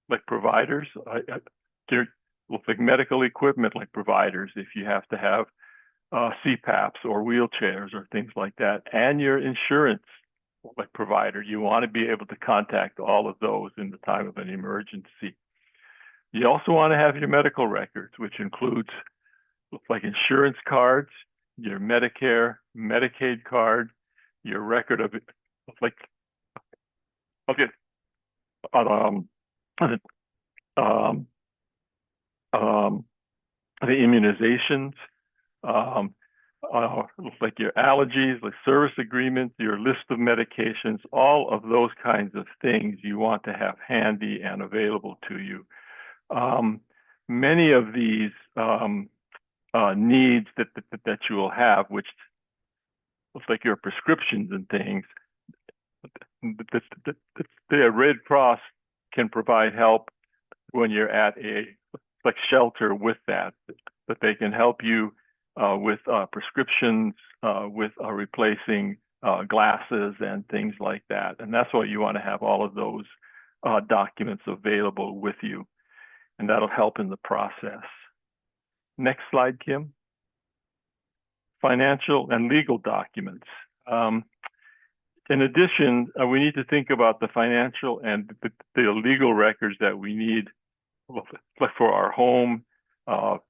like providers, your like medical equipment like providers if you have to have CPAPs or wheelchairs or things like that, and your insurance like provider. You want to be able to contact all of those in the time of an emergency. You also want to have your medical records, which includes like insurance cards, your Medicare, Medicaid card, your record of like okay, um, um, um, the immunizations, um, like your allergies, like service agreements, your list of medications, all of those kinds of things you want to have handy and available to you. Many of these needs that you will have, which looks like your prescriptions and things, the Red Cross can provide help when you're at a like shelter with that they can help you with prescriptions, with replacing glasses and things like that. And that's why you want to have all of those documents available with you. And that'll help in the process. Next slide, Kim. Financial and legal documents. In addition, we need to think about the financial and the legal records that we need for our home, for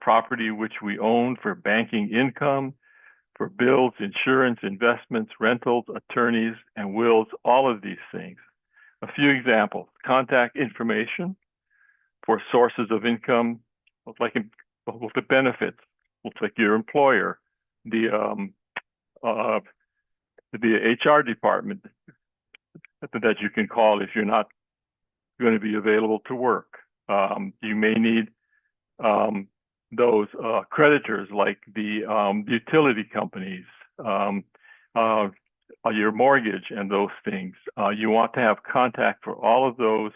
property which we own, for banking income, for bills, insurance, investments, rentals, attorneys, and wills, all of these things. A few examples: contact information for sources of income, like the benefits, like your employer, the HR department that you can call if you're not going to be available to work. You may need those creditors like the utility companies, your mortgage and those things. You want to have contact for all of those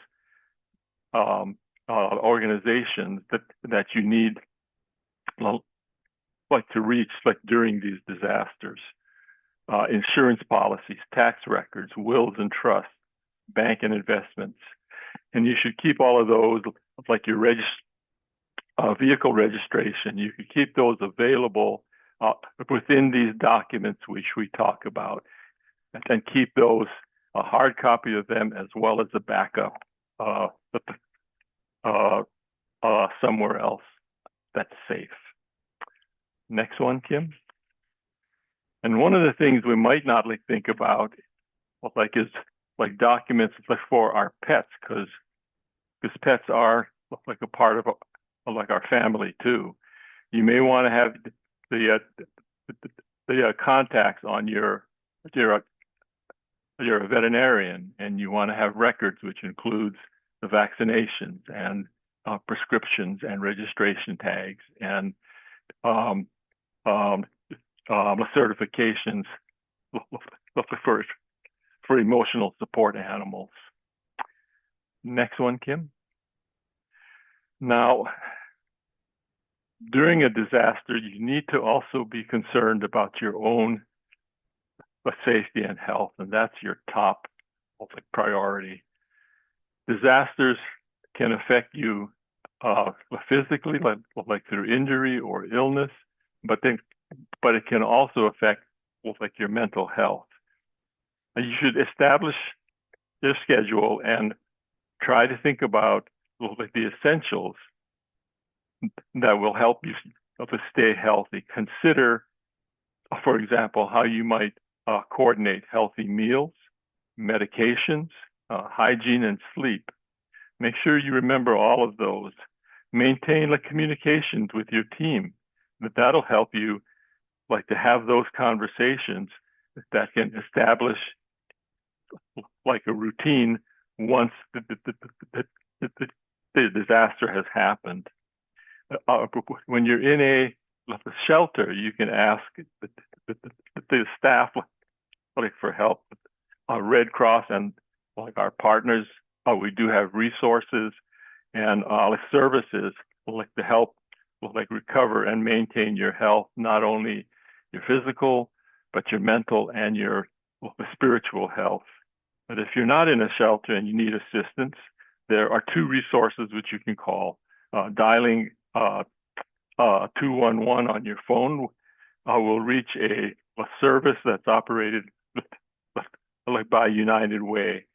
organizations that you need like to reach like during these disasters. Insurance policies, tax records, wills and trusts, bank and investments. And you should keep all of those, like your vehicle registration. You could keep those available within these documents which we talk about, and keep those, a hard copy of them as well as a backup somewhere else that's safe. Next one, Kim. And one of the things we might not think about, is like documents for our pets, because pets are like a part of like our family too. You may want to have the contacts on you're a veterinarian, and you want to have records which includes the vaccinations and prescriptions and registration tags and certifications for emotional support animals. Next one, Kim. Now, during a disaster, you need to also be concerned about your own safety and health, and that's your top priority. Disasters can affect you physically, like through injury or illness, but it can also affect your mental health. And you should establish your schedule and try to think about the essentials that will help you to stay healthy. Consider, for example, how you might coordinate healthy meals, medications, hygiene, and sleep. Make sure you remember all of those. Maintain communications with your team. That'll help you to have those conversations that can establish a routine once the disaster has happened. When you're in a shelter, you can ask the staff for help. Red Cross and our partners, we do have resources and services to help recover and maintain your health, not only your physical, but your mental and your spiritual health. But if you're not in a shelter and you need assistance, there are two resources which you can call. Dialing 211 on your phone will reach a service that's operated by United Way.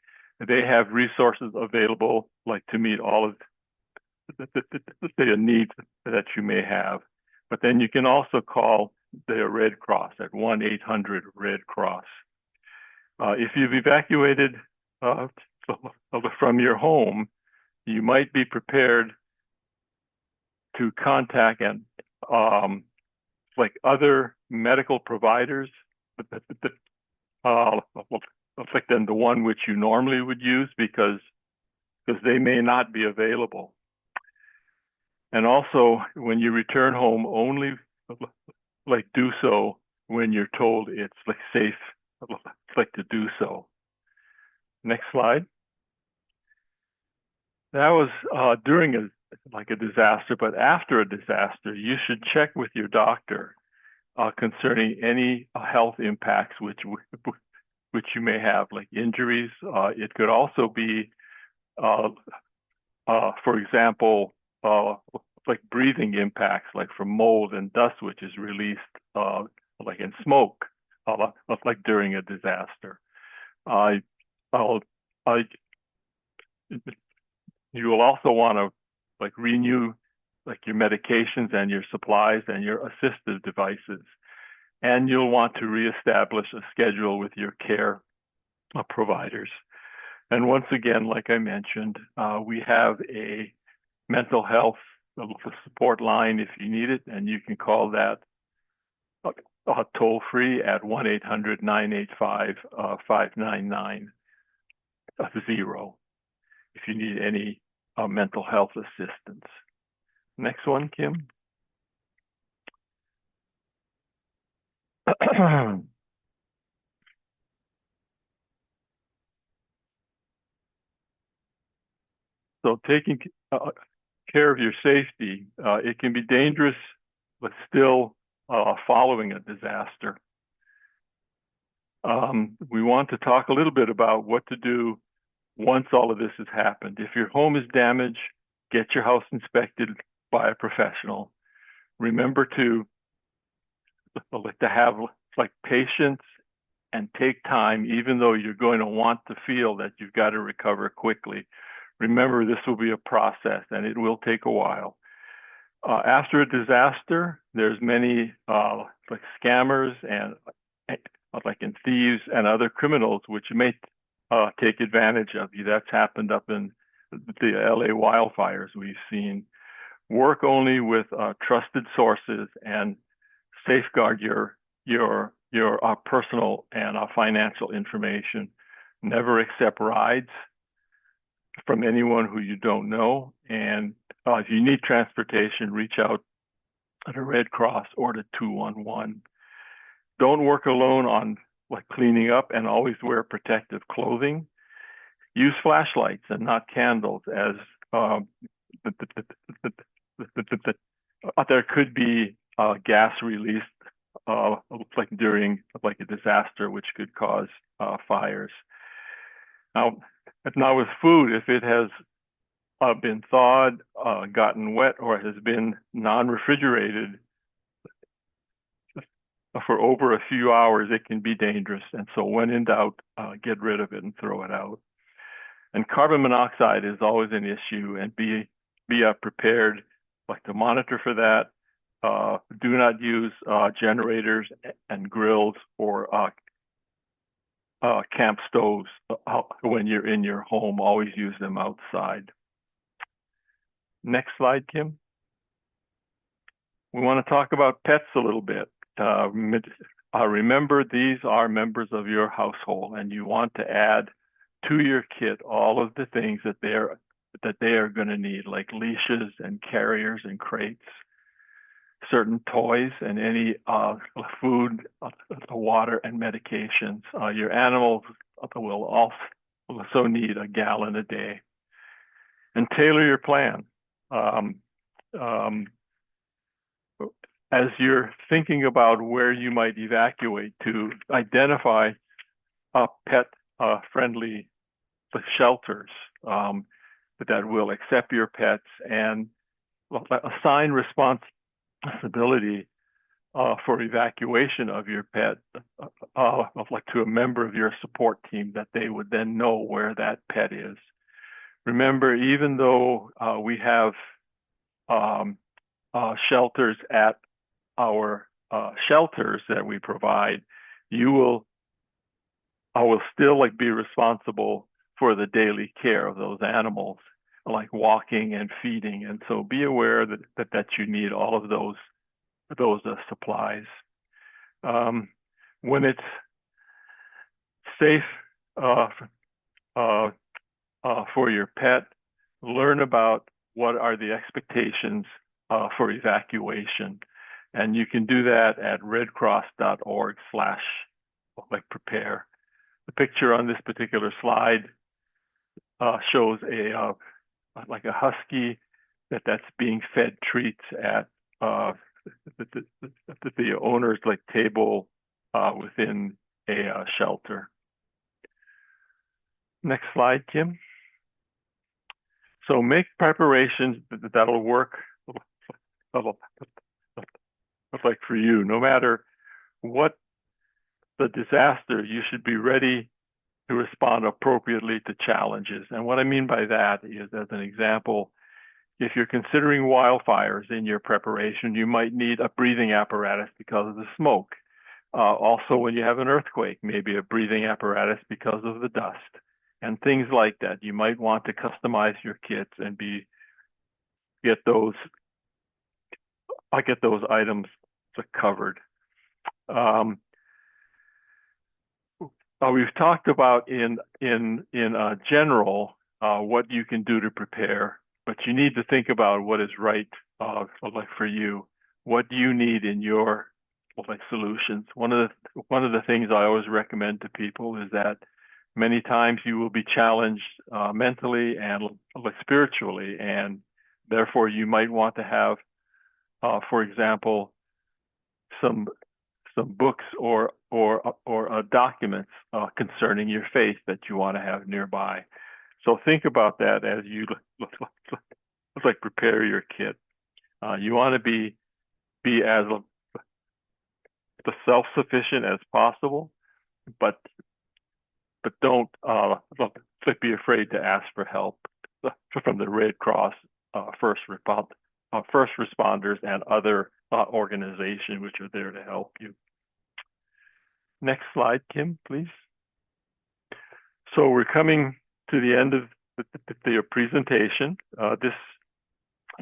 They have resources available to meet all of the needs that you may have. But then you can also call the Red Cross at 1-800-RED Cross. If you've evacuated from your home, you might be prepared to contact and like other medical providers, like than the one which you normally would use because they may not be available. And also, when you return home, only like do so when you're told it's like safe, like to do so. Next slide. That was during a disaster, but after a disaster, you should check with your doctor concerning any health impacts which you may have, like injuries. It could also be, for example, like breathing impacts, like from mold and dust, which is released like in smoke, like during a disaster. You will also want to like renew like your medications and your supplies and your assistive devices. And you'll want to reestablish a schedule with your care providers. And once again, like I mentioned, we have a mental health support line if you need it, and you can call that toll free at 1-800-985-5990 if you need any mental health assistance. Next one, Kim. So taking care of your safety, it can be dangerous, but still following a disaster. We want to talk a little bit about what to do once all of this has happened. If your home is damaged, get your house inspected by a professional. Remember to have like patience and take time, even though you're going to want to feel that you've got to recover quickly. Remember, this will be a process and it will take a while. After a disaster, there's many like scammers and thieves and other criminals which may take advantage of you. That's happened up in the LA wildfires we've seen. Work only with trusted sources and safeguard your personal and financial information. Never accept rides from anyone who you don't know. And if you need transportation, reach out to the Red Cross or to 211. Don't work alone on like cleaning up, and always wear protective clothing. Use flashlights and not candles, as there could be gas released like during like a disaster, which could cause fires. Now with food, if it has been thawed, gotten wet, or has been non-refrigerated for over a few hours, it can be dangerous. And so when in doubt, get rid of it and throw it out. And carbon monoxide is always an issue, and be prepared like to monitor for that. Do not use generators and grills or camp stoves when you're in your home. Always use them outside. Next slide, Kim. We want to talk about pets a little bit. Remember, these are members of your household, and you want to add to your kit all of the things that they are going to need, like leashes and carriers and crates, certain toys, and any food, water, and medications. Your animals will also need a gallon a day. And tailor your plan. As you're thinking about where you might evacuate to, identify pet-friendly shelters that will accept your pets and assign responsibility for evacuation of your pet to a member of your support team, that they would then know where that pet is. Remember, even though we have shelters at our shelters that we provide, I will still be responsible for the daily care of those animals, like walking and feeding. And so be aware that you need all of those supplies. When it's safe for your pet, learn about what are the expectations for evacuation. And you can do that at redcross.org/prepare. The picture on this particular slide shows a husky that's being fed treats at the owner's table within a shelter. Next slide, Kim. So make preparations that'll work for you. No matter what the disaster, you should be ready to respond appropriately to challenges. And what I mean by that is, as an example, if you're considering wildfires in your preparation, you might need a breathing apparatus because of the smoke. Also, when you have an earthquake, maybe a breathing apparatus because of the dust and things like that. You might want to customize your kits and get those items covered. We've talked about in general what you can do to prepare, but you need to think about what is right for you. What do you need in your solutions? One of the things I always recommend to people is that many times you will be challenged mentally and spiritually, and therefore you might want to have, for example, some books or documents concerning your faith that you want to have nearby. So think about that as you prepare your kit. You want to be as self-sufficient as possible, but don't be afraid to ask for help from the Red Cross, first responders, and other organizations which are there to help you. Next slide, Kim, please. So we're coming to the end of the presentation. This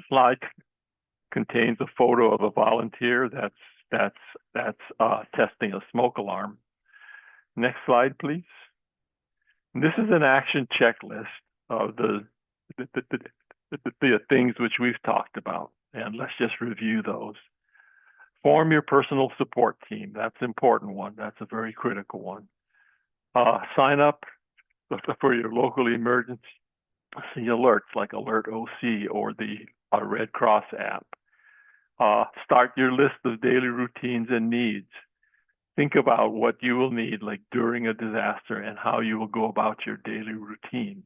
slide contains a photo of a volunteer that's testing a smoke alarm. Next slide, please. This is an action checklist of the things which we've talked about, and let's just review those. Form your personal support team. That's an important one. That's a very critical one. Sign up for your local emergency alerts like Alert OC or the Red Cross app. Start your list of daily routines and needs. Think about what you will need during a disaster and how you will go about your daily routine.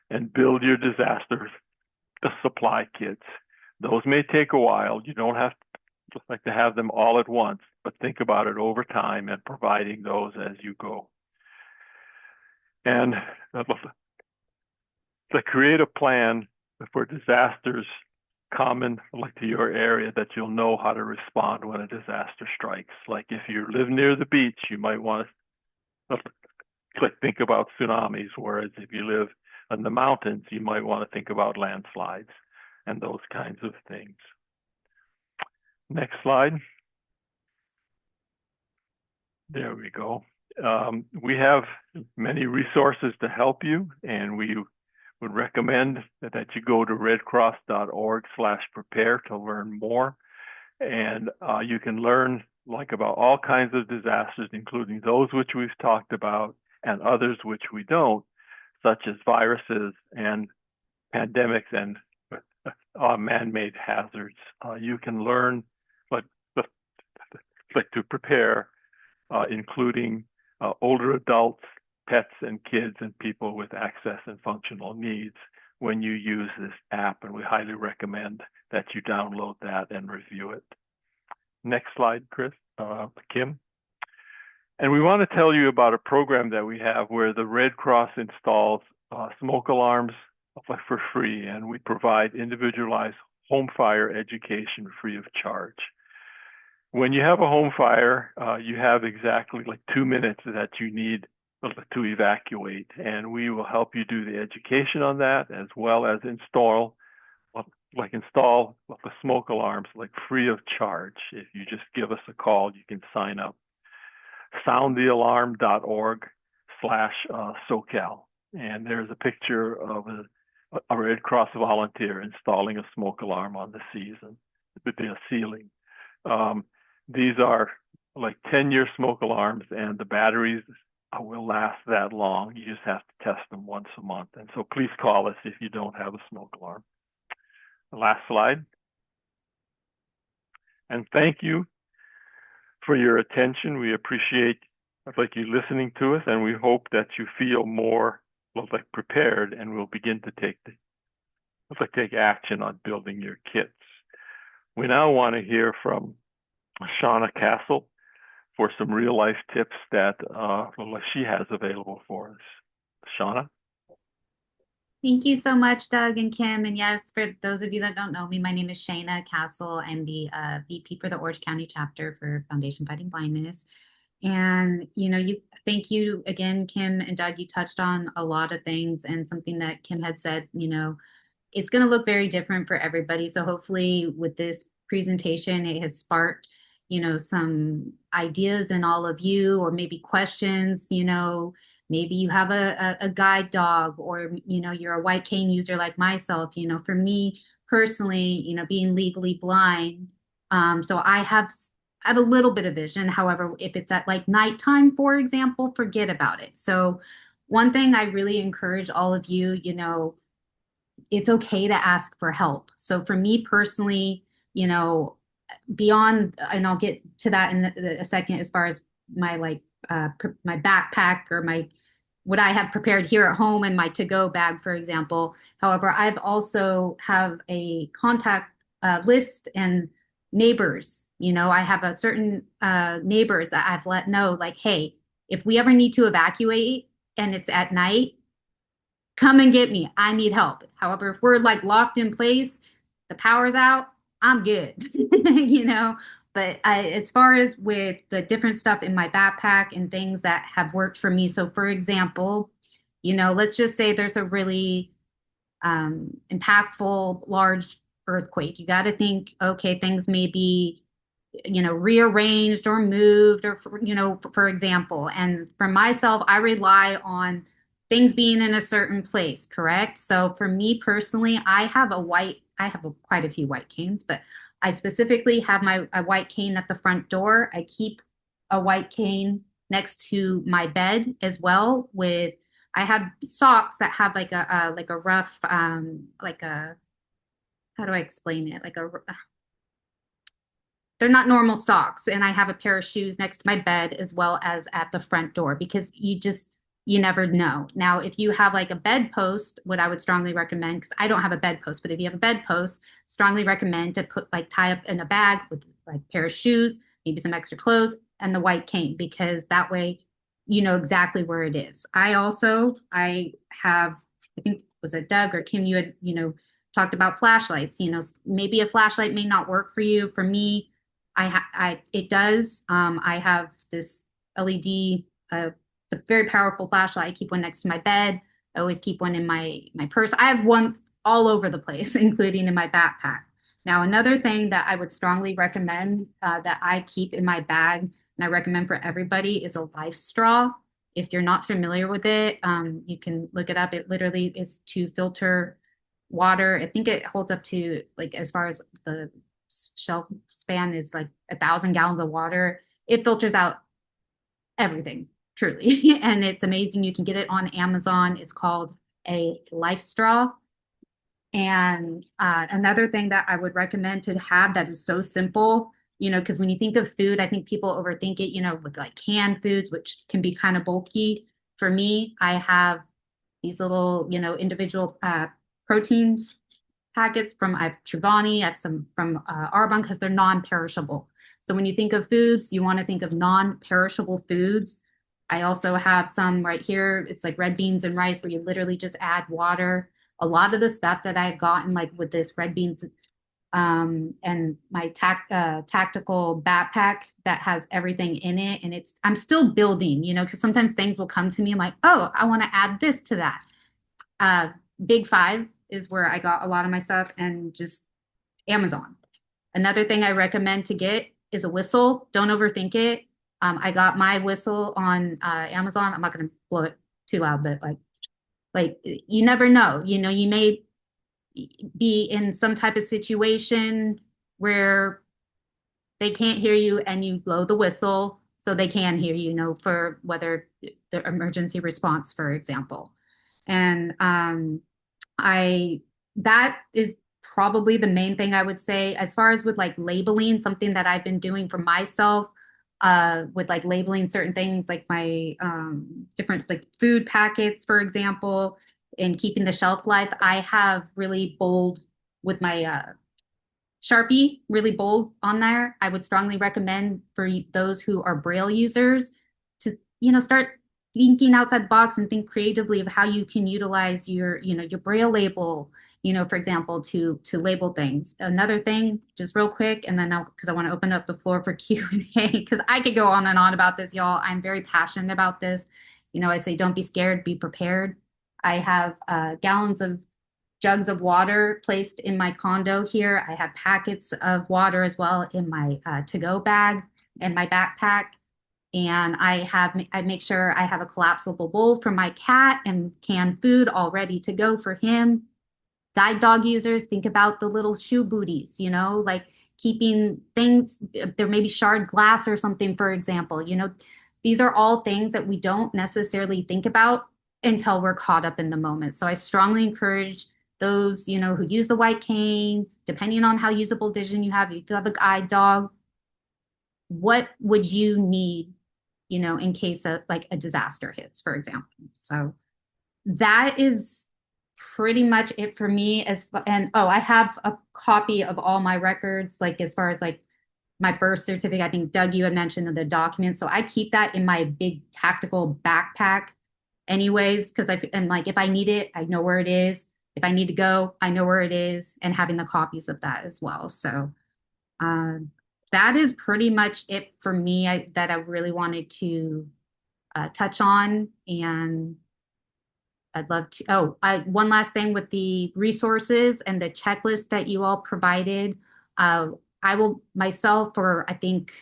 And build your disaster supply kits. Those may take a while. You don't have to have them all at once, but think about it over time and providing those as you go. And to create a plan for disasters common to your area that you'll know how to respond when a disaster strikes. Like if you live near the beach, you might want to think about tsunamis, whereas if you live in the mountains, you might want to think about landslides and those kinds of things. Next slide. There we go. We have many resources to help you, and we would recommend that you go to redcross.org/prepare to learn more. And you can learn about all kinds of disasters, including those which we've talked about and others which we don't, such as viruses and pandemics and man-made hazards. You can learn to prepare, including older adults, pets and kids, and people with access and functional needs when you use this app, and we highly recommend that you download that and review it. Next slide, Kim. And we want to tell you about a program that we have where the Red Cross installs smoke alarms for free, and we provide individualized home fire education free of charge. when you have a home fire, you have exactly like 2 minutes that you need to evacuate, and we will help you do the education on that as well as install the smoke alarms like free of charge. If you just give us a call, you can sign up. soundthealarm.org/SoCal. And there's a picture of a Red Cross volunteer installing a smoke alarm on the ceiling. These are like 10-year smoke alarms, and the batteries will last that long. You just have to test them once a month. And so please call us if you don't have a smoke alarm. The last slide. And thank you for your attention. We appreciate you listening to us, and we hope that you feel more prepared, and we'll begin to take action on building your kits. We now want to hear from Shauna Castle for some real life tips that she has available for us. Shauna? Thank you so much, Doug and Kim. And yes, for those of you that don't know me, my name is Shayna Castle. I'm the VP for the Orange County chapter for Foundation Fighting Blindness. And, thank you again, Kim and Doug. You touched on a lot of things, and something that Kim had said, it's going to look very different for everybody. So hopefully with this presentation, it has sparked, some ideas in all of you, or maybe questions, maybe you have a guide dog, or, you're a white cane user like myself. For me personally, being legally blind, so I have a little bit of vision. However, if it's at like nighttime, for example, forget about it. So one thing I really encourage all of you, it's okay to ask for help. So for me personally, beyond, and I'll get to that in a second, as far as my my backpack or what I have prepared here at home and my to-go bag, for example. However, I've also have a contact list and neighbors. I have a certain neighbors that I've let know, like, hey, if we ever need to evacuate and it's at night, come and get me. I need help. However, if we're like locked in place, the power's out, I'm good. But as far as with the different stuff in my backpack and things that have worked for me. So for example, let's just say there's a really impactful, large earthquake. You got to think, okay, things may be, rearranged or moved, or, for example. And for myself, I rely on things being in a certain place, correct? So for me personally, I have quite a few white canes, but I specifically have a white cane at the front door. I keep a white cane next to my bed as well. I have socks that have like a rough, how do I explain it? They're not normal socks. And I have a pair of shoes next to my bed as well as at the front door, because you never know. Now, if you have like a bedpost, what I would strongly recommend, because I don't have a bedpost, but if you have a bedpost, strongly recommend to tie up in a bag with like a pair of shoes, maybe some extra clothes, and the white cane, because that way you know exactly where it is. I have, I think, was it Doug or Kim, you had, talked about flashlights. Maybe a flashlight may not work for you. For me, it does. I have this LED, it's a very powerful flashlight. I keep one next to my bed. I always keep one in my purse. I have one all over the place, including in my backpack. Now, another thing that I would strongly recommend that I keep in my bag, and I recommend for everybody, is a life straw. If you're not familiar with it, you can look it up. It literally is to filter water. I think it holds up to, like, as far as the shelf span is like 1,000 gallons of water. It filters out everything, truly. And it's amazing. You can get it on Amazon. It's called a life straw. And another thing that I would recommend to have that is so simple, because when you think of food, I think people overthink it, with like canned foods, which can be kind of bulky. For me, I have these little, individual protein packets I have Chobani, I have some from Arbonne, because they're non-perishable. So when you think of foods, you want to think of non-perishable foods. I also have some right here. It's like red beans and rice, where you literally just add water. A lot of the stuff that I've gotten, like with this red beans and my tactical backpack that has everything in it. And I'm still building, because sometimes things will come to me. I'm like, oh, I want to add this to that. Uh, Big Five is where I got a lot of my stuff, and just Amazon. Another thing I recommend to get is a whistle. Don't overthink it. I got my whistle on Amazon. I'm not going to blow it too loud, but like you never know. You may be in some type of situation where they can't hear you, and you blow the whistle so they can hear for whether the emergency response, for example. And I that is probably the main thing I would say as far as with like labeling, something that I've been doing for myself, with like labeling certain things like my different like food packets, for example, and keeping the shelf life. I have really bold with my Sharpie, really bold on there. I would strongly recommend for those who are Braille users to, start thinking outside the box and think creatively of how you can utilize your Braille label, for example, to label things. Another thing, just real quick, and then now, because I want to open up the floor for Q&A, because I could go on and on about this, y'all. I'm very passionate about this. I say, don't be scared, be prepared. I have gallons of jugs of water placed in my condo here. I have packets of water as well in my to-go bag and my backpack. And I make sure I have a collapsible bowl for my cat and canned food all ready to go for him. Guide dog users, think about the little shoe booties, like keeping things, there may be shard glass or something, for example. These are all things that we don't necessarily think about until we're caught up in the moment. So I strongly encourage those, who use the white cane, depending on how usable vision you have, if you have a guide dog, what would you need, in case of like a disaster hits, for example. So that is pretty much it for me. I have a copy of all my records, like as far as like my birth certificate. I think Doug, you had mentioned the documents. So I keep that in my big tactical backpack anyways, because I'm like, if I need it, I know where it is. If I need to go, I know where it is, and having the copies of that as well. So that is pretty much it for me that I really wanted to touch on. And I'd love to, one last thing with the resources and the checklist that you all provided. I will myself, or I think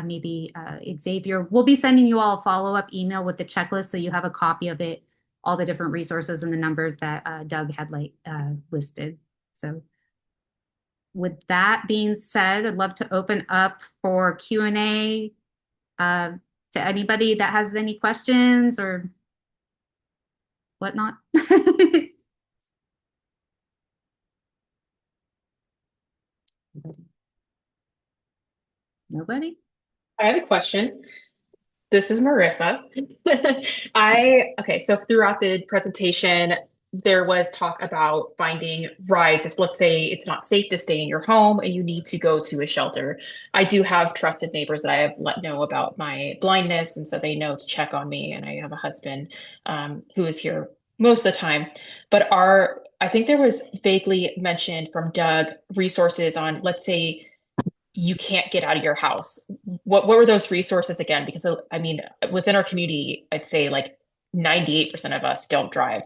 maybe Xavier, will be sending you all a follow-up email with the checklist so you have a copy of it, all the different resources and the numbers that Doug had listed. So with that being said, I'd love to open up for Q&A to anybody that has any questions or whatnot. Nobody? I have a question. This is Marissa. So throughout the presentation, there was talk about finding rides. If let's say it's not safe to stay in your home and you need to go to a shelter. I do have trusted neighbors that I have let know about my blindness, and so they know to check on me. And I have a husband who is here most of the time. But I think there was vaguely mentioned from Doug resources on, let's say, you can't get out of your house. What were those resources again? Because I mean, within our community, I'd say like 98% of us don't drive.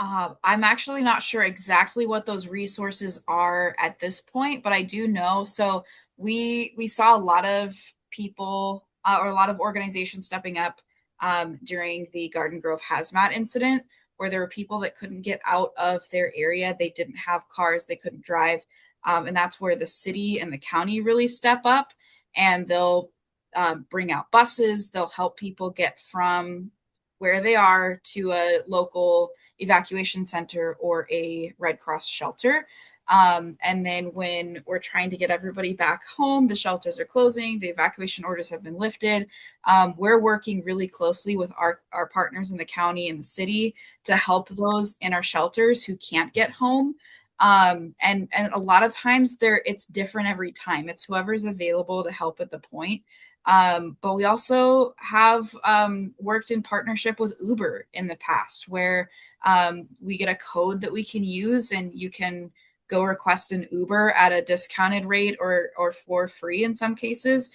I'm actually not sure exactly what those resources are at this point, but I do know. So we saw a lot of people or a lot of organizations stepping up during the Garden Grove hazmat incident, where there were people that couldn't get out of their area. They didn't have cars, they couldn't drive. And that's where the city and the county really step up, and they'll bring out buses. They'll help people get from where they are to a local evacuation center or a Red Cross shelter. And then when we're trying to get everybody back home, the shelters are closing, the evacuation orders have been lifted. We're working really closely with our partners in the county and the city to help those in our shelters who can't get home. And a lot of times it's different every time. It's whoever's available to help at the point. But we also have worked in partnership with Uber in the past, where we get a code that we can use, and you can go request an Uber at a discounted rate or for free in some cases,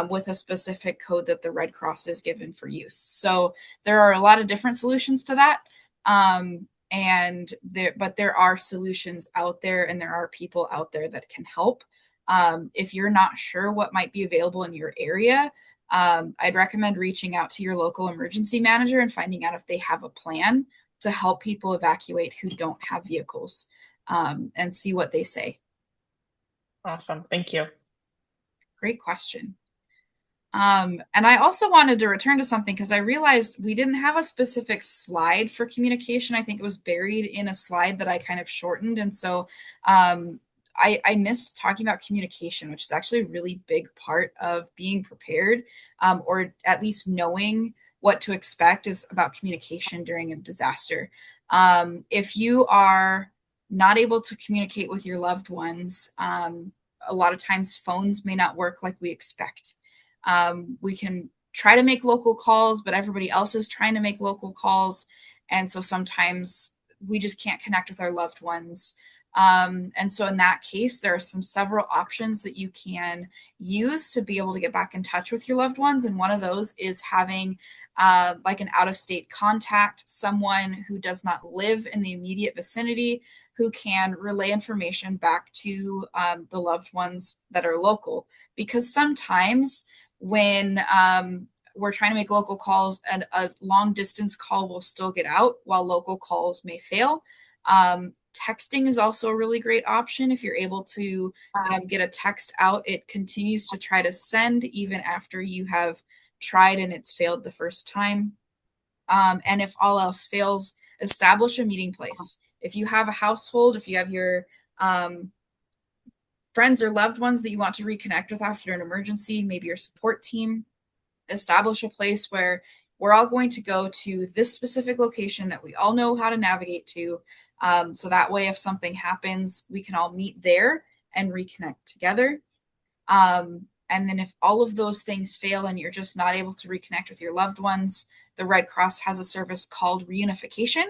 with a specific code that the Red Cross is given for use. So there are a lot of different solutions to that. But there are solutions out there, and there are people out there that can help. If you're not sure what might be available in your area, I'd recommend reaching out to your local emergency manager and finding out if they have a plan to help people evacuate who don't have vehicles, and see what they say. Awesome. Thank you. Great question. And I also wanted to return to something because I realized we didn't have a specific slide for communication. I think it was buried in a slide that I kind of shortened. And so I missed talking about communication, which is actually a really big part of being prepared, or at least knowing what to expect is about communication during a disaster. If you are not able to communicate with your loved ones, a lot of times phones may not work like we expect. We can try to make local calls, but everybody else is trying to make local calls. And so sometimes we just can't connect with our loved ones. And so in that case, there are several options that you can use to be able to get back in touch with your loved ones. And one of those is having like an out-of-state contact, someone who does not live in the immediate vicinity, who can relay information back to the loved ones that are local. Because sometimes when we're trying to make local calls, and a long distance call will still get out while local calls may fail. Texting is also a really great option. If you're able to get a text out, it continues to try to send even after you have tried and it's failed the first time. And if all else fails, establish a meeting place. If you have a household, if you have your friends or loved ones that you want to reconnect with after an emergency, maybe your support team, establish a place where we're all going to go to this specific location that we all know how to navigate to. So that way, if something happens, we can all meet there and reconnect together. And then if all of those things fail and you're just not able to reconnect with your loved ones, the Red Cross has a service called reunification.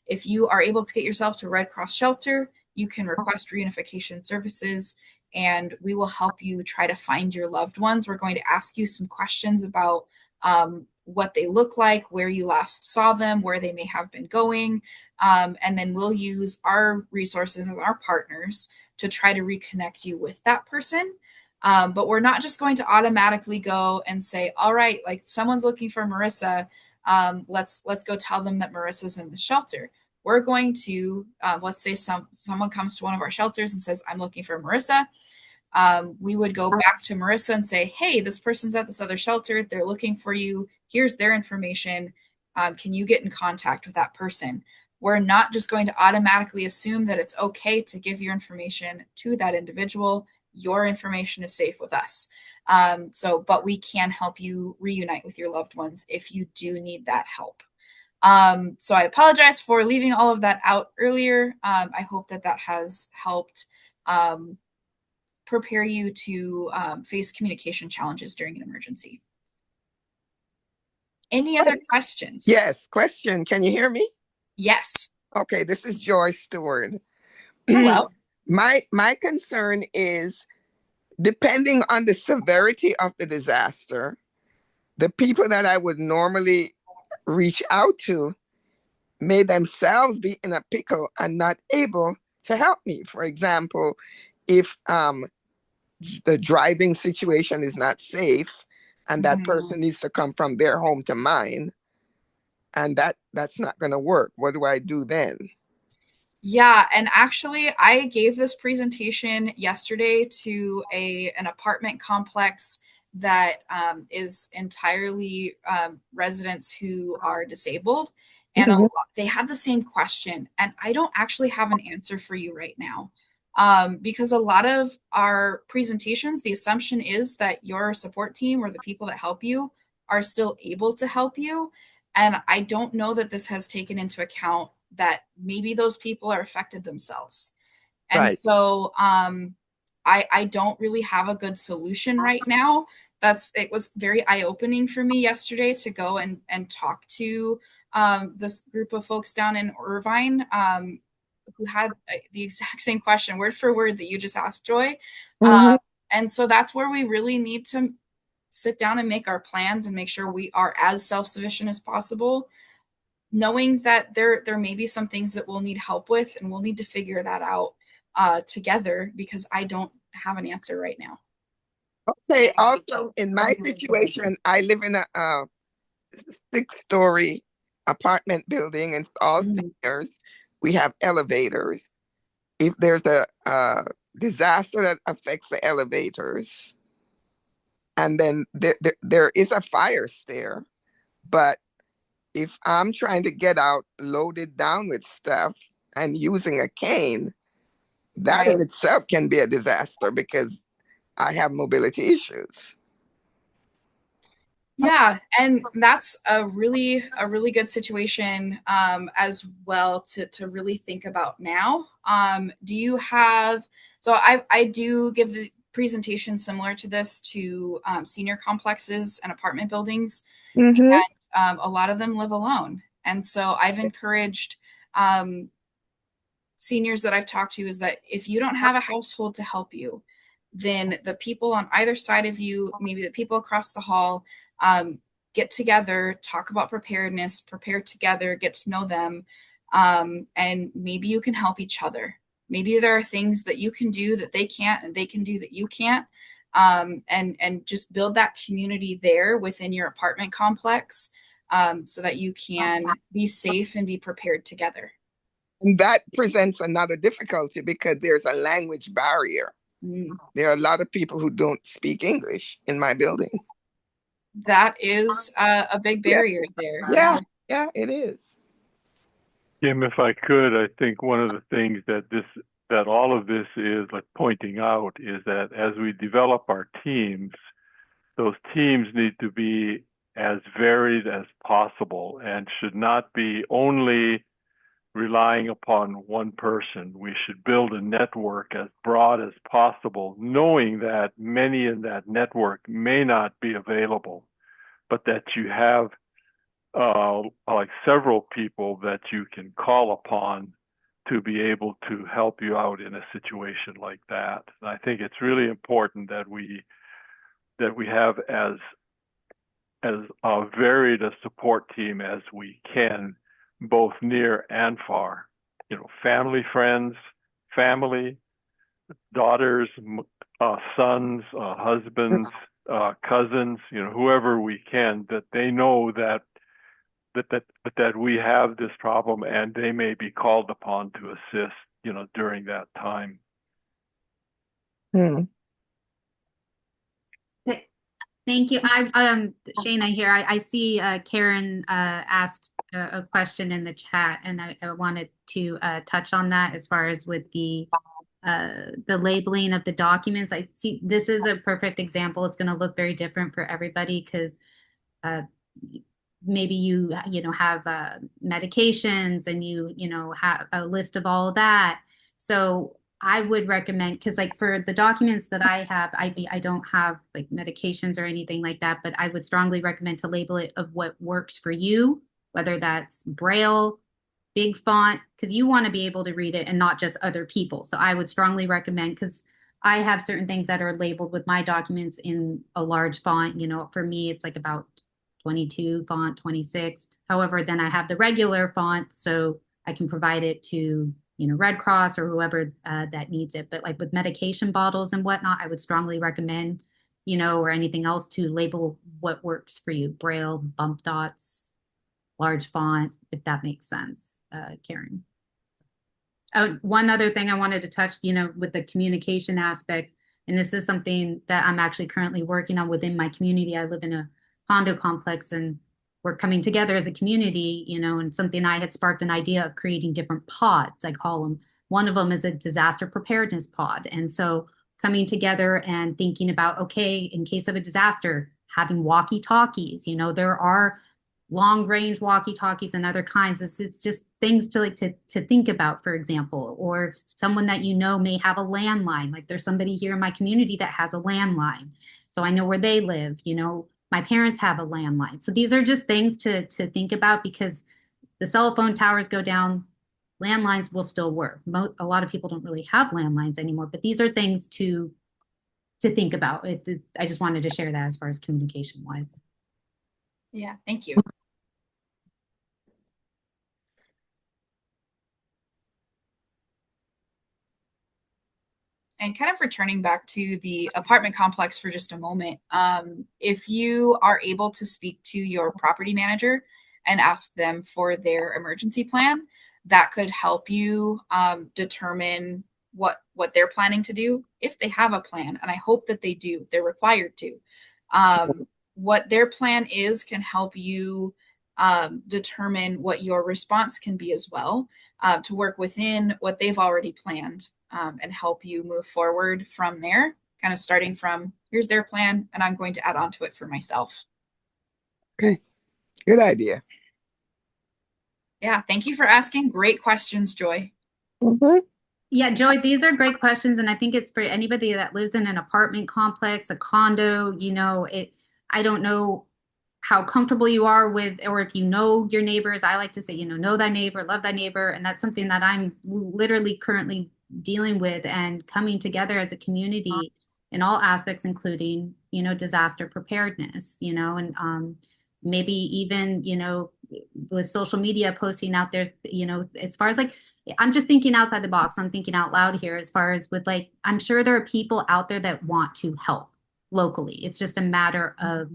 If you are able to get yourself to a Red Cross shelter, you can request reunification services, and we will help you try to find your loved ones. We're going to ask you some questions about what they look like, where you last saw them, where they may have been going. And then we'll use our resources and our partners to try to reconnect you with that person. But we're not just going to automatically go and say, all right, like someone's looking for Marissa. Let's go tell them that Marissa's in the shelter. We're going to, let's say someone comes to one of our shelters and says, I'm looking for Marissa. We would go back to Marissa and say, hey, this person's at this other shelter. They're looking for you. Here's their information. Can you get in contact with that person? We're not just going to automatically assume that it's okay to give your information to that individual. Your information is safe with us. But we can help you reunite with your loved ones if you do need that help. So I apologize for leaving all of that out earlier. I hope that has helped prepare you to face communication challenges during an emergency. Any other questions? Yes, question. Can you hear me? Yes. Okay, this is Joy Stewart. Hello. My concern is, depending on the severity of the disaster, the people that I would normally reach out to may themselves be in a pickle and not able to help me. For example, if the driving situation is not safe and that person needs to come from their home to mine, and that's not going to work, what do I do then? Yeah, and actually I gave this presentation yesterday to an apartment complex that is entirely residents who are disabled. And they had the same question, and I don't actually have an answer for you right now. Because a lot of our presentations, the assumption is that your support team or the people that help you are still able to help you. And I don't know that this has taken into account that maybe those people are affected themselves. And Right. so I don't really have a good solution right now. It was very eye-opening for me yesterday to go and talk to this group of folks down in Irvine who had the exact same question, word for word, that you just asked, Joy. Mhm. And so that's where we really need to sit down and make our plans and make sure we are as self-sufficient as possible, knowing that there may be some things that we'll need help with, and we'll need to figure that out together, because I don't have an answer right now. Okay. Also, in my situation, I live in a 6-story apartment building, and it's all Mhm. seniors. We have elevators. If there's a disaster that affects the elevators, and then there is a fire stair, but if I'm trying to get out loaded down with stuff and using a cane, that Right. in itself can be a disaster because I have mobility issues. Yeah, and that's a really good situation as well to really think about now. Do you have so I do give the presentation similar to this to senior complexes and apartment buildings, Mm-hmm. and a lot of them live alone. And so I've encouraged um, seniors that I've talked to is that if you don't have a household to help you, then the people on either side of you, maybe the people across the hall, um, get together, talk about preparedness, prepare together, get to know them, and maybe you can help each other. Maybe there are things that you can do that they can't, and they can do that you can't, and just build that community there within your apartment complex, so that you can be safe and be prepared together. And that presents another difficulty because there's a language barrier. Mm. There are a lot of people who don't speak English in my building. That is a big Yeah, barrier there. yeah, Yeah. yeah, it is. Kim, if I could, I think one of the things that all of this is like pointing out is that as we develop our teams, those teams need to be as varied as possible and should not be only relying upon one person. We should build a network as broad as possible, knowing that many in that network may not be available, but that you have like several people that you can call upon to be able to help you out in a situation like that. And I think it's really important that we have as varied a support team as we can, both near and far. You know, family, friends, family, daughters, sons, husbands, cousins. You know, whoever we can, that they know that we have this problem and they may be called upon to assist. You know, during that time. Hmm. Thank you. Shayna here. I see Karen asked a question in the chat, and I wanted to touch on that as far as with the labeling of the documents. I see this is a perfect example. It's going to look very different for everybody because uh, maybe you know have medications and you know have a list of all of that. So I would recommend, because like for the documents that I have, I don't have like medications or anything like that, but I would strongly recommend to label it of what works for you, whether that's Braille, big font, because you want to be able to read it and not just other people. So I would strongly recommend, because I have certain things that are labeled with my documents in a large font. You know, for me, it's like about 22 font, 26. However, then I have the regular font, so I can provide it to, you know, Red Cross or whoever that needs it. But like with medication bottles and whatnot, I would strongly recommend, you know, or anything else to label what works for you. Braille, bump dots, large font, if that makes sense, Karen. Oh, one other thing I wanted to touch, you know, with the communication aspect, and this is something that I'm actually currently working on within my community. I live in a condo complex and we're coming together as a community, you know, and something I had sparked an idea of creating different pods, I call them. One of them is a disaster preparedness pod. And so coming together and thinking about, okay, in case of a disaster, having walkie talkies, you know, there are long range walkie talkies and other kinds. It's just things to like to think about, for example, or if someone that you know may have a landline. Like there's somebody here in my community that has a landline, so I know where they live. You know, my parents have a landline. So these are just things to think about because the cell phone towers go down, landlines will still work. A lot of people don't really have landlines anymore, but these are things to think about. I just wanted to share that as far as communication wise. Yeah, thank you. And kind of returning back to the apartment complex for just a moment, if you are able to speak to your property manager and ask them for their emergency plan, that could help you determine what they're planning to do if they have a plan. And I hope that they do. They're required to. What their plan is can help you determine what your response can be as well, to work within what they've already planned, and help you move forward from there, kind of starting from here's their plan and I'm going to add on to it for myself. Okay, good idea. Yeah, thank you for asking. Great questions, Joy. Mhm. Yeah, Joey, these are great questions, and I think it's for anybody that lives in an apartment complex, a condo, you know, I don't know how comfortable you are with, or if you know your neighbors. I like to say, you know thy neighbor, love thy neighbor, and that's something that I'm literally currently dealing with and coming together as a community in all aspects, including, you know, disaster preparedness, you know, and maybe even, you know, with social media posting out there, you know, as far as like, I'm just thinking outside the box. I'm thinking out loud here as far as with like, I'm sure there are people out there that want to help locally. It's just a matter of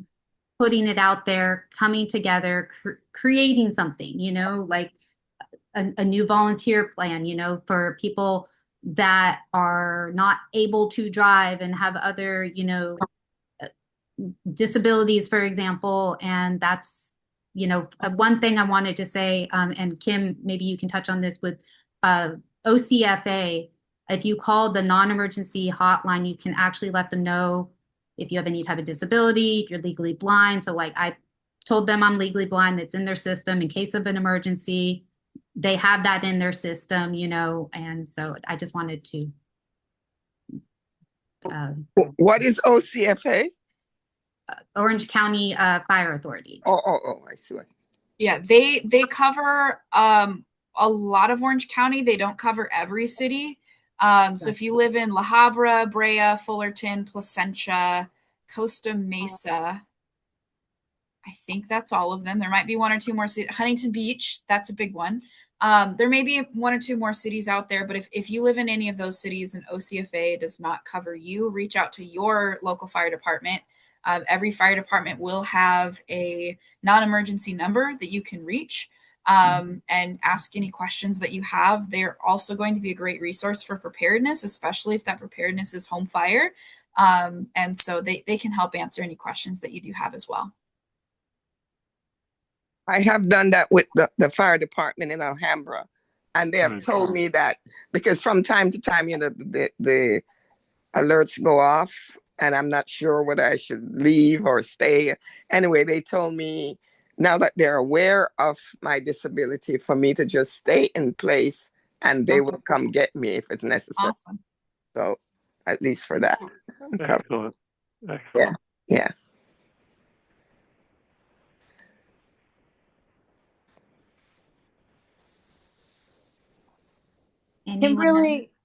putting it out there, coming together, creating something, you know, like a new volunteer plan, you know, for people that are not able to drive and have other, you know, disabilities, for example. And that's, you know, one thing I wanted to say, and Kim, maybe you can touch on this with OCFA. If you call the non-emergency hotline, you can actually let them know if you have any type of disability, if you're legally blind. So like I told them I'm legally blind, that's in their system in case of an emergency. They have that in their system, you know, and so I just wanted to. What is OCFA? Orange County Fire Authority. Oh, I see. Yeah, they cover a lot of Orange County. They don't cover every city. So if you live in La Habra, Brea, Fullerton, Placentia, Costa Mesa, I think that's all of them. There might be one or two more cities. Huntington Beach, that's a big one. There may be one or two more cities out there, but if you live in any of those cities and OCFA does not cover you, reach out to your local fire department. Every fire department will have a non-emergency number that you can reach, and ask any questions that you have. They're also going to be a great resource for preparedness, especially if that preparedness is home fire. And so they can help answer any questions that you do have as well. I have done that with the fire department in Alhambra, and they have told me that because from time to time, you know, the alerts go off, and I'm not sure whether I should leave or stay. Anyway, they told me now that they're aware of my disability, for me to just stay in place, and they will come get me if it's necessary. Awesome. So, at least for that, I'm covered. Excellent. Excellent. Yeah.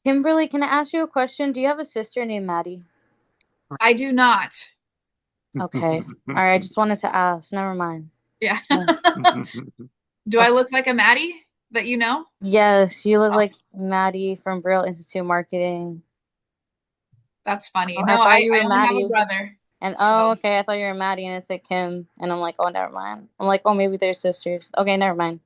Kimberly, can I ask you a question? Do you have a sister named Maddie? I do not. Okay. All right. I just wanted to ask. Never mind. Yeah. Do I look like a Maddie that you know? Yes, you look like Maddie from Braille Institute Marketing. That's funny. Oh, No, I thought I you were only have Maddie. a brother. And so- okay, I thought you were Maddie and it said Kim. And I'm like, oh, never mind. I'm like, oh, maybe they're sisters. Okay, never mind.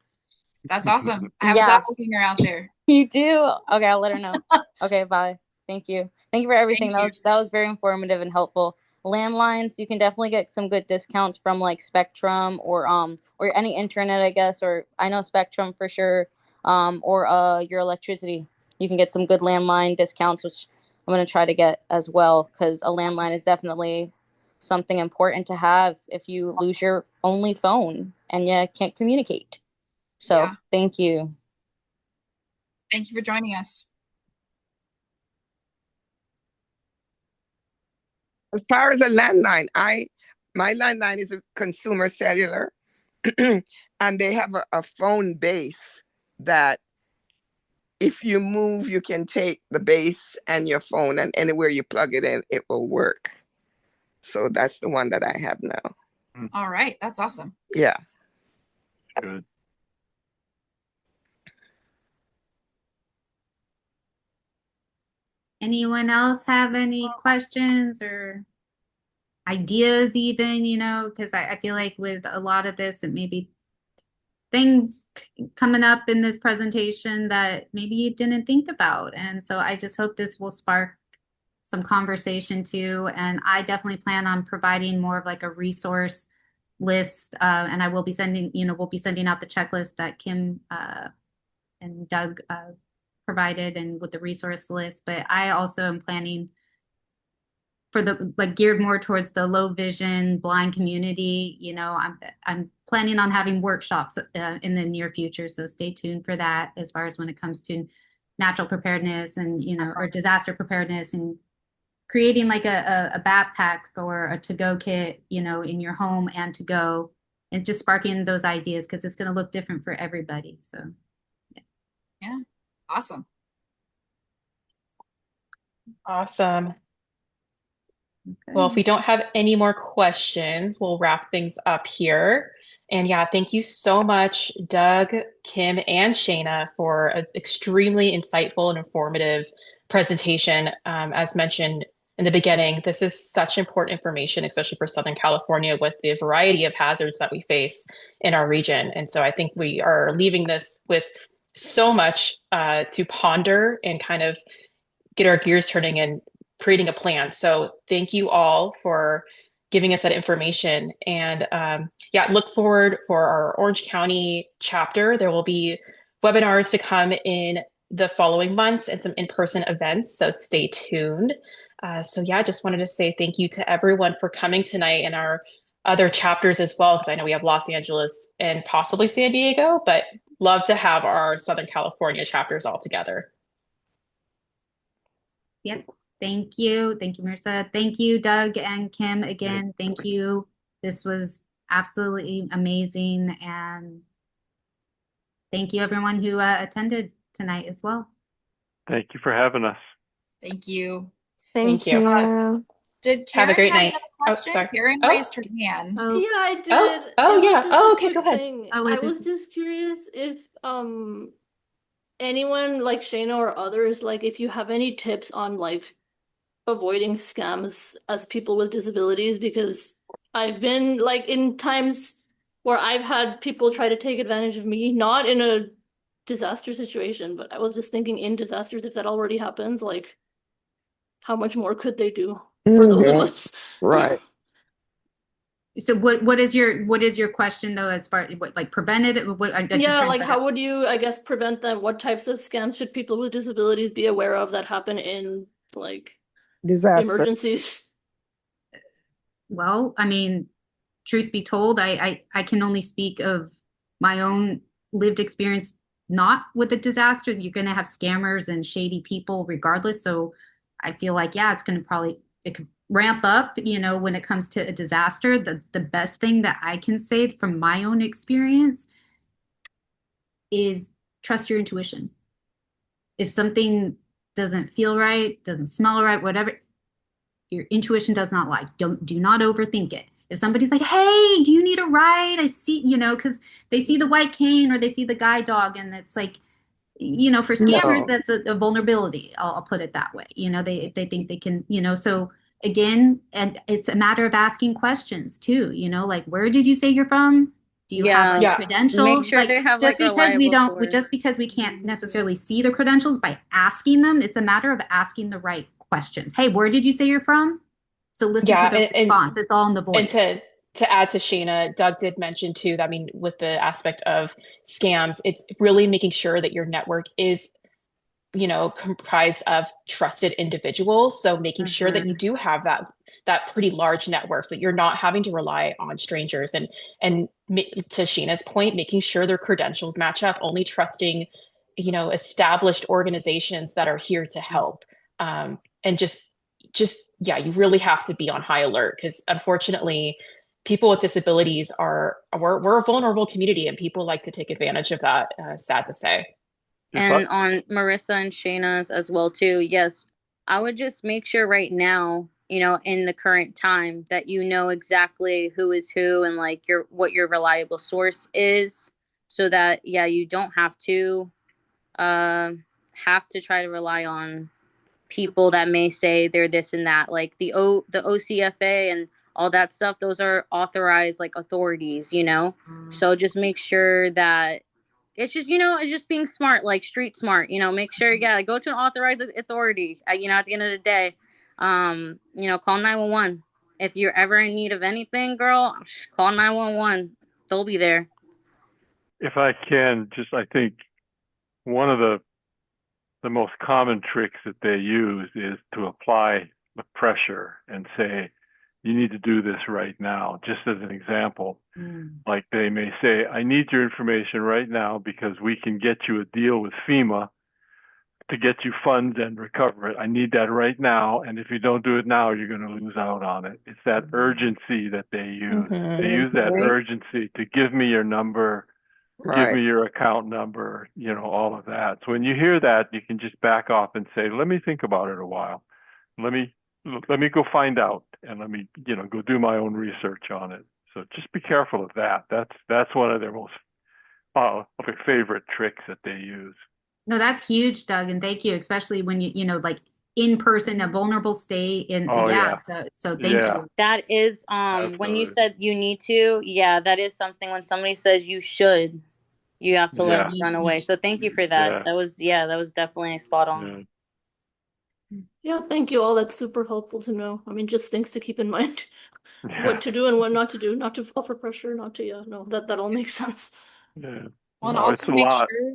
That's awesome. I have a Yeah. doppelganger out there. You do? Okay, I'll let her know. Okay, bye. Thank you. Thank you for everything. Thank That was very informative and helpful. Landlines, you can definitely get some good discounts from like Spectrum or any internet, I guess, or I know Spectrum for sure. Or your electricity. You can get some good landline discounts, which I'm gonna try to get as well, because a landline is definitely something important to have if you lose your only phone and you can't communicate. So Yeah. thank you. Thank you for joining us. As far as a landline, my landline is a consumer cellular, and they have a phone base that if you move, you can take the base and your phone, and anywhere you plug it in, it will work. So that's the one that I have now. All right, that's awesome. Yeah. Good. Anyone else have any questions or ideas even, because I feel like with a lot of this, it may be things coming up in this presentation that maybe you didn't think about. And so I just hope this will spark some conversation too. And I definitely plan on providing more of like a resource list. And I will be sending, we'll be sending out the checklist that Kim and Doug provided and with the resource list. But I also am planning for the geared more towards the low vision blind community. I'm planning on having workshops in the near future, so stay tuned for that as far as when it comes to natural preparedness and or disaster preparedness, and creating like a backpack or a to-go kit in your home and to go, and just sparking those ideas because it's going to look different for everybody. So yeah, awesome. Okay. Well, if we don't have any more questions, we'll wrap things up here. And yeah, thank you so much, Doug, Kim, and Shayna for an extremely insightful and informative presentation. As mentioned in the beginning, this is such important information, especially for Southern California with the variety of hazards that we face in our region. And so I think we are leaving this with so much to ponder and kind of get our gears turning and creating a plan. So thank you all for giving us that information. And yeah, look forward for our Orange County chapter. There will be webinars to come in the following months and some in-person events, so stay tuned. So yeah, just wanted to say thank you to everyone for coming tonight, and our other chapters as well, because I know we have Los Angeles and possibly San Diego, but love to have our Southern California chapters all together. Yep. Thank you. Thank you, Marissa. Thank you, Doug and Kim. Again, thank you. This was absolutely amazing. And thank you, everyone who attended tonight as well. Thank you for having us. Thank you. Thank you. Did Karen have a great night. Question? Sorry. Karen raised her hand. Yeah, I did. Oh, It was yeah. just Oh, a okay, quick go ahead. thing. Oh, wait, I was just curious if anyone like Shayna or others, like if you have any tips on like avoiding scams as people with disabilities, because I've been like in times where I've had people try to take advantage of me, not in a disaster situation, but I was just thinking in disasters, if that already happens, like how much more could they do for those of us? Right. So what is your question though, as far as what, like prevented it? Yeah, like how would you, I guess, prevent them? What types of scams should people with disabilities be aware of that happen in like Disaster. emergencies? Well, I mean, truth be told, I can only speak of my own lived experience, not with a disaster. You're going to have scammers and shady people regardless. So I feel like, yeah, it could ramp up, when it comes to a disaster. The best thing that I can say from my own experience is trust your intuition. If something doesn't feel right, doesn't smell right, whatever, your intuition does not lie. Do not overthink it. If somebody's like, hey, do you need a ride? I see, because they see the white cane or they see the guide dog, and it's like, for scammers, that's a vulnerability. I'll put it that way. They think they can, so again, and it's a matter of asking questions too, like, where did you say you're from? Do you have credentials? Make sure they have just like because we don't, source. just because we can't necessarily see the credentials by asking them, it's a matter of asking the right questions. Hey, where did you say you're from? So listen to the response. It's all in the voice. And to add to Shayna, Doug did mention too, that, I mean, with the aspect of scams, it's really making sure that your network is, comprised of trusted individuals. So making sure that you do have that pretty large network, so that you're not having to rely on strangers, and to Shayna's point, making sure their credentials match up, only trusting established organizations that are here to help. And yeah, you really have to be on high alert because unfortunately, people with disabilities we're a vulnerable community and people like to take advantage of that. Sad to say. And on Marissa and Shayna's as well too. Yes, I would just make sure right now, in the current time that you know exactly who is who and like what your reliable source is, so that yeah, you don't uh have to try to rely on people that may say they're this and that, like the OCFA and all that stuff. Those are authorized like authorities, So just make sure that it's just being smart, like street smart, make sure, yeah, go to an authorized authority, at the end of the day, call 911. If you're ever in need of anything, girl, call 911. They'll be there. If I can, I think one of the most common tricks that they use is to apply the pressure and say, you need to do this right now. Just as an example, like they may say, I need your information right now because we can get you a deal with FEMA to get you funds and recover it. I need that right now. And if you don't do it now, you're going to lose out on it. It's that urgency that they use. They use that urgency to give me your number, give me your account number, all of that. So when you hear that, you can just back off and say, let me think about it a while. Let me go find out and let me, go do my own research on it. So just be careful of that. That's one of their most favorite tricks that they use. No, that's huge, Doug, and thank you, especially when like in person, a vulnerable state, and yeah. So thank you. That is when you said you need to, yeah, that is something. When somebody says you should, you have to learn to run away. So thank you for that. Yeah. That was definitely spot on. Yeah, thank you all. That's super helpful to know. I mean, just things to keep in mind. What to do and what not to do, not to fall for pressure, not to, no, that all makes sense. Yeah. Well, and also make sure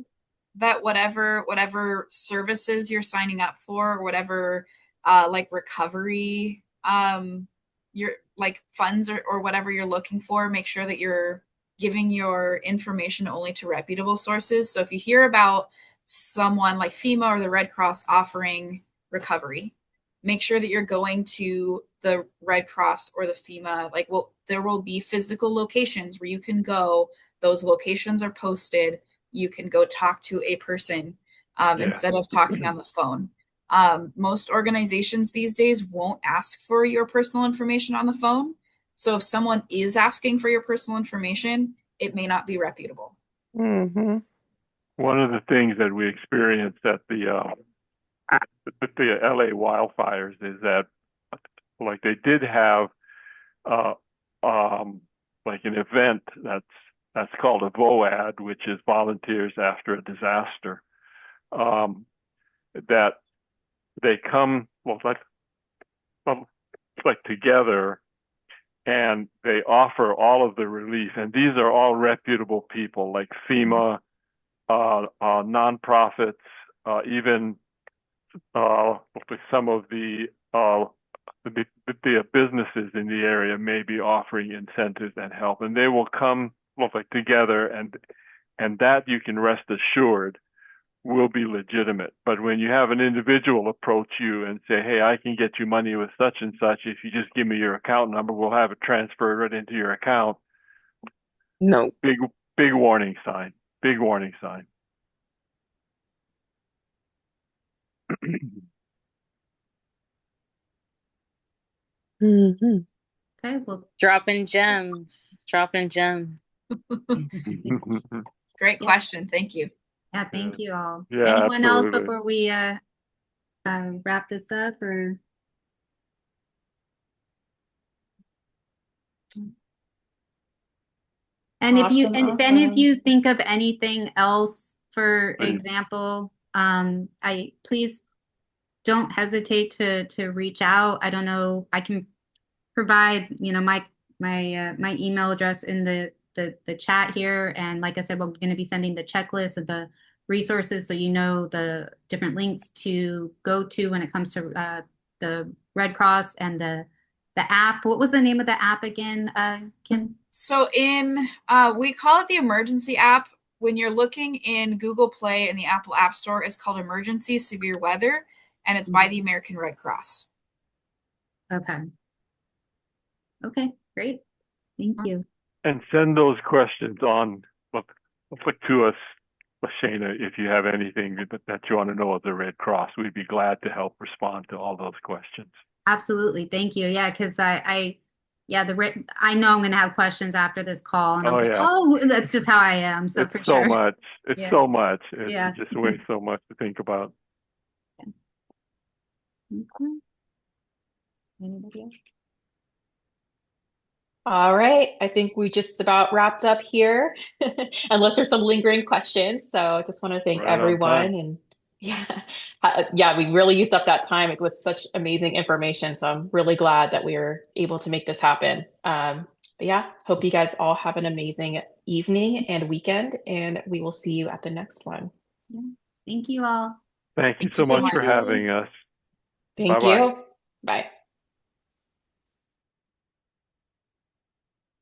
that whatever services you're signing up for, or whatever like recovery your like funds or whatever you're looking for, make sure that you're giving your information only to reputable sources. So if you hear about someone like FEMA or the Red Cross offering recovery, make sure that you're going to the Red Cross or the FEMA. Like, well, there will be physical locations where you can go. Those locations are posted. You can go talk to a person instead of talking on the phone. Most organizations these days won't ask for your personal information on the phone. So if someone is asking for your personal information, it may not be reputable. Mm-hmm. One of the things that we experienced at the LA wildfires is that, like, they did have like an event that's called a VOAD, which is Volunteers After a Disaster. That they come like together, and they offer all of the relief, and these are all reputable people like FEMA, nonprofits, even some of the businesses in the area may be offering incentives and help, and they will come together, and that you can rest assured will be legitimate. But when you have an individual approach you and say, hey, I can get you money with such and such, if you just give me your account number, we'll have it transferred right into your account. No. Big warning sign. Big warning sign. Mm-hmm. Okay, well, dropping gems. Great question. Thank you. Yeah, thank you all. Yeah, anyone else before we wrap this up, or? And if you, and if any of you think of anything else, for example, please don't hesitate to reach out. I don't know, I can provide, my email address in the chat here. And like I said, we're going to be sending the checklist of the resources, so the different links to go to when it comes to the Red Cross and the app. What was the name of the app again, Kim? So we call it the emergency app. when you're looking in Google Play and the Apple App Store, it's called Emergency Severe Weather, and it's by the American Red Cross. Okay. Okay, great. Thank you. And send those questions on to us, Shayna, if you have anything that you want to know of the Red Cross. We'd be glad to help respond to all those questions. Absolutely. Thank you. Yeah, because I know I'm going to have questions after this call, and I'm like, oh, that's just how I am. So it's for so sure. much. It's so much. It's Yeah. just way so much to think about. Okay. Anybody else? All right, I think we just about wrapped up here, unless there's some lingering questions. So just want to thank everyone, and yeah, we really used up that time with such amazing information. So I'm really glad that we were able to make this happen. But yeah, hope you guys all have an amazing evening and weekend, and we will see you at the next one. Yeah. Thank you all. Thank you so much for having us. Thank you. Bye.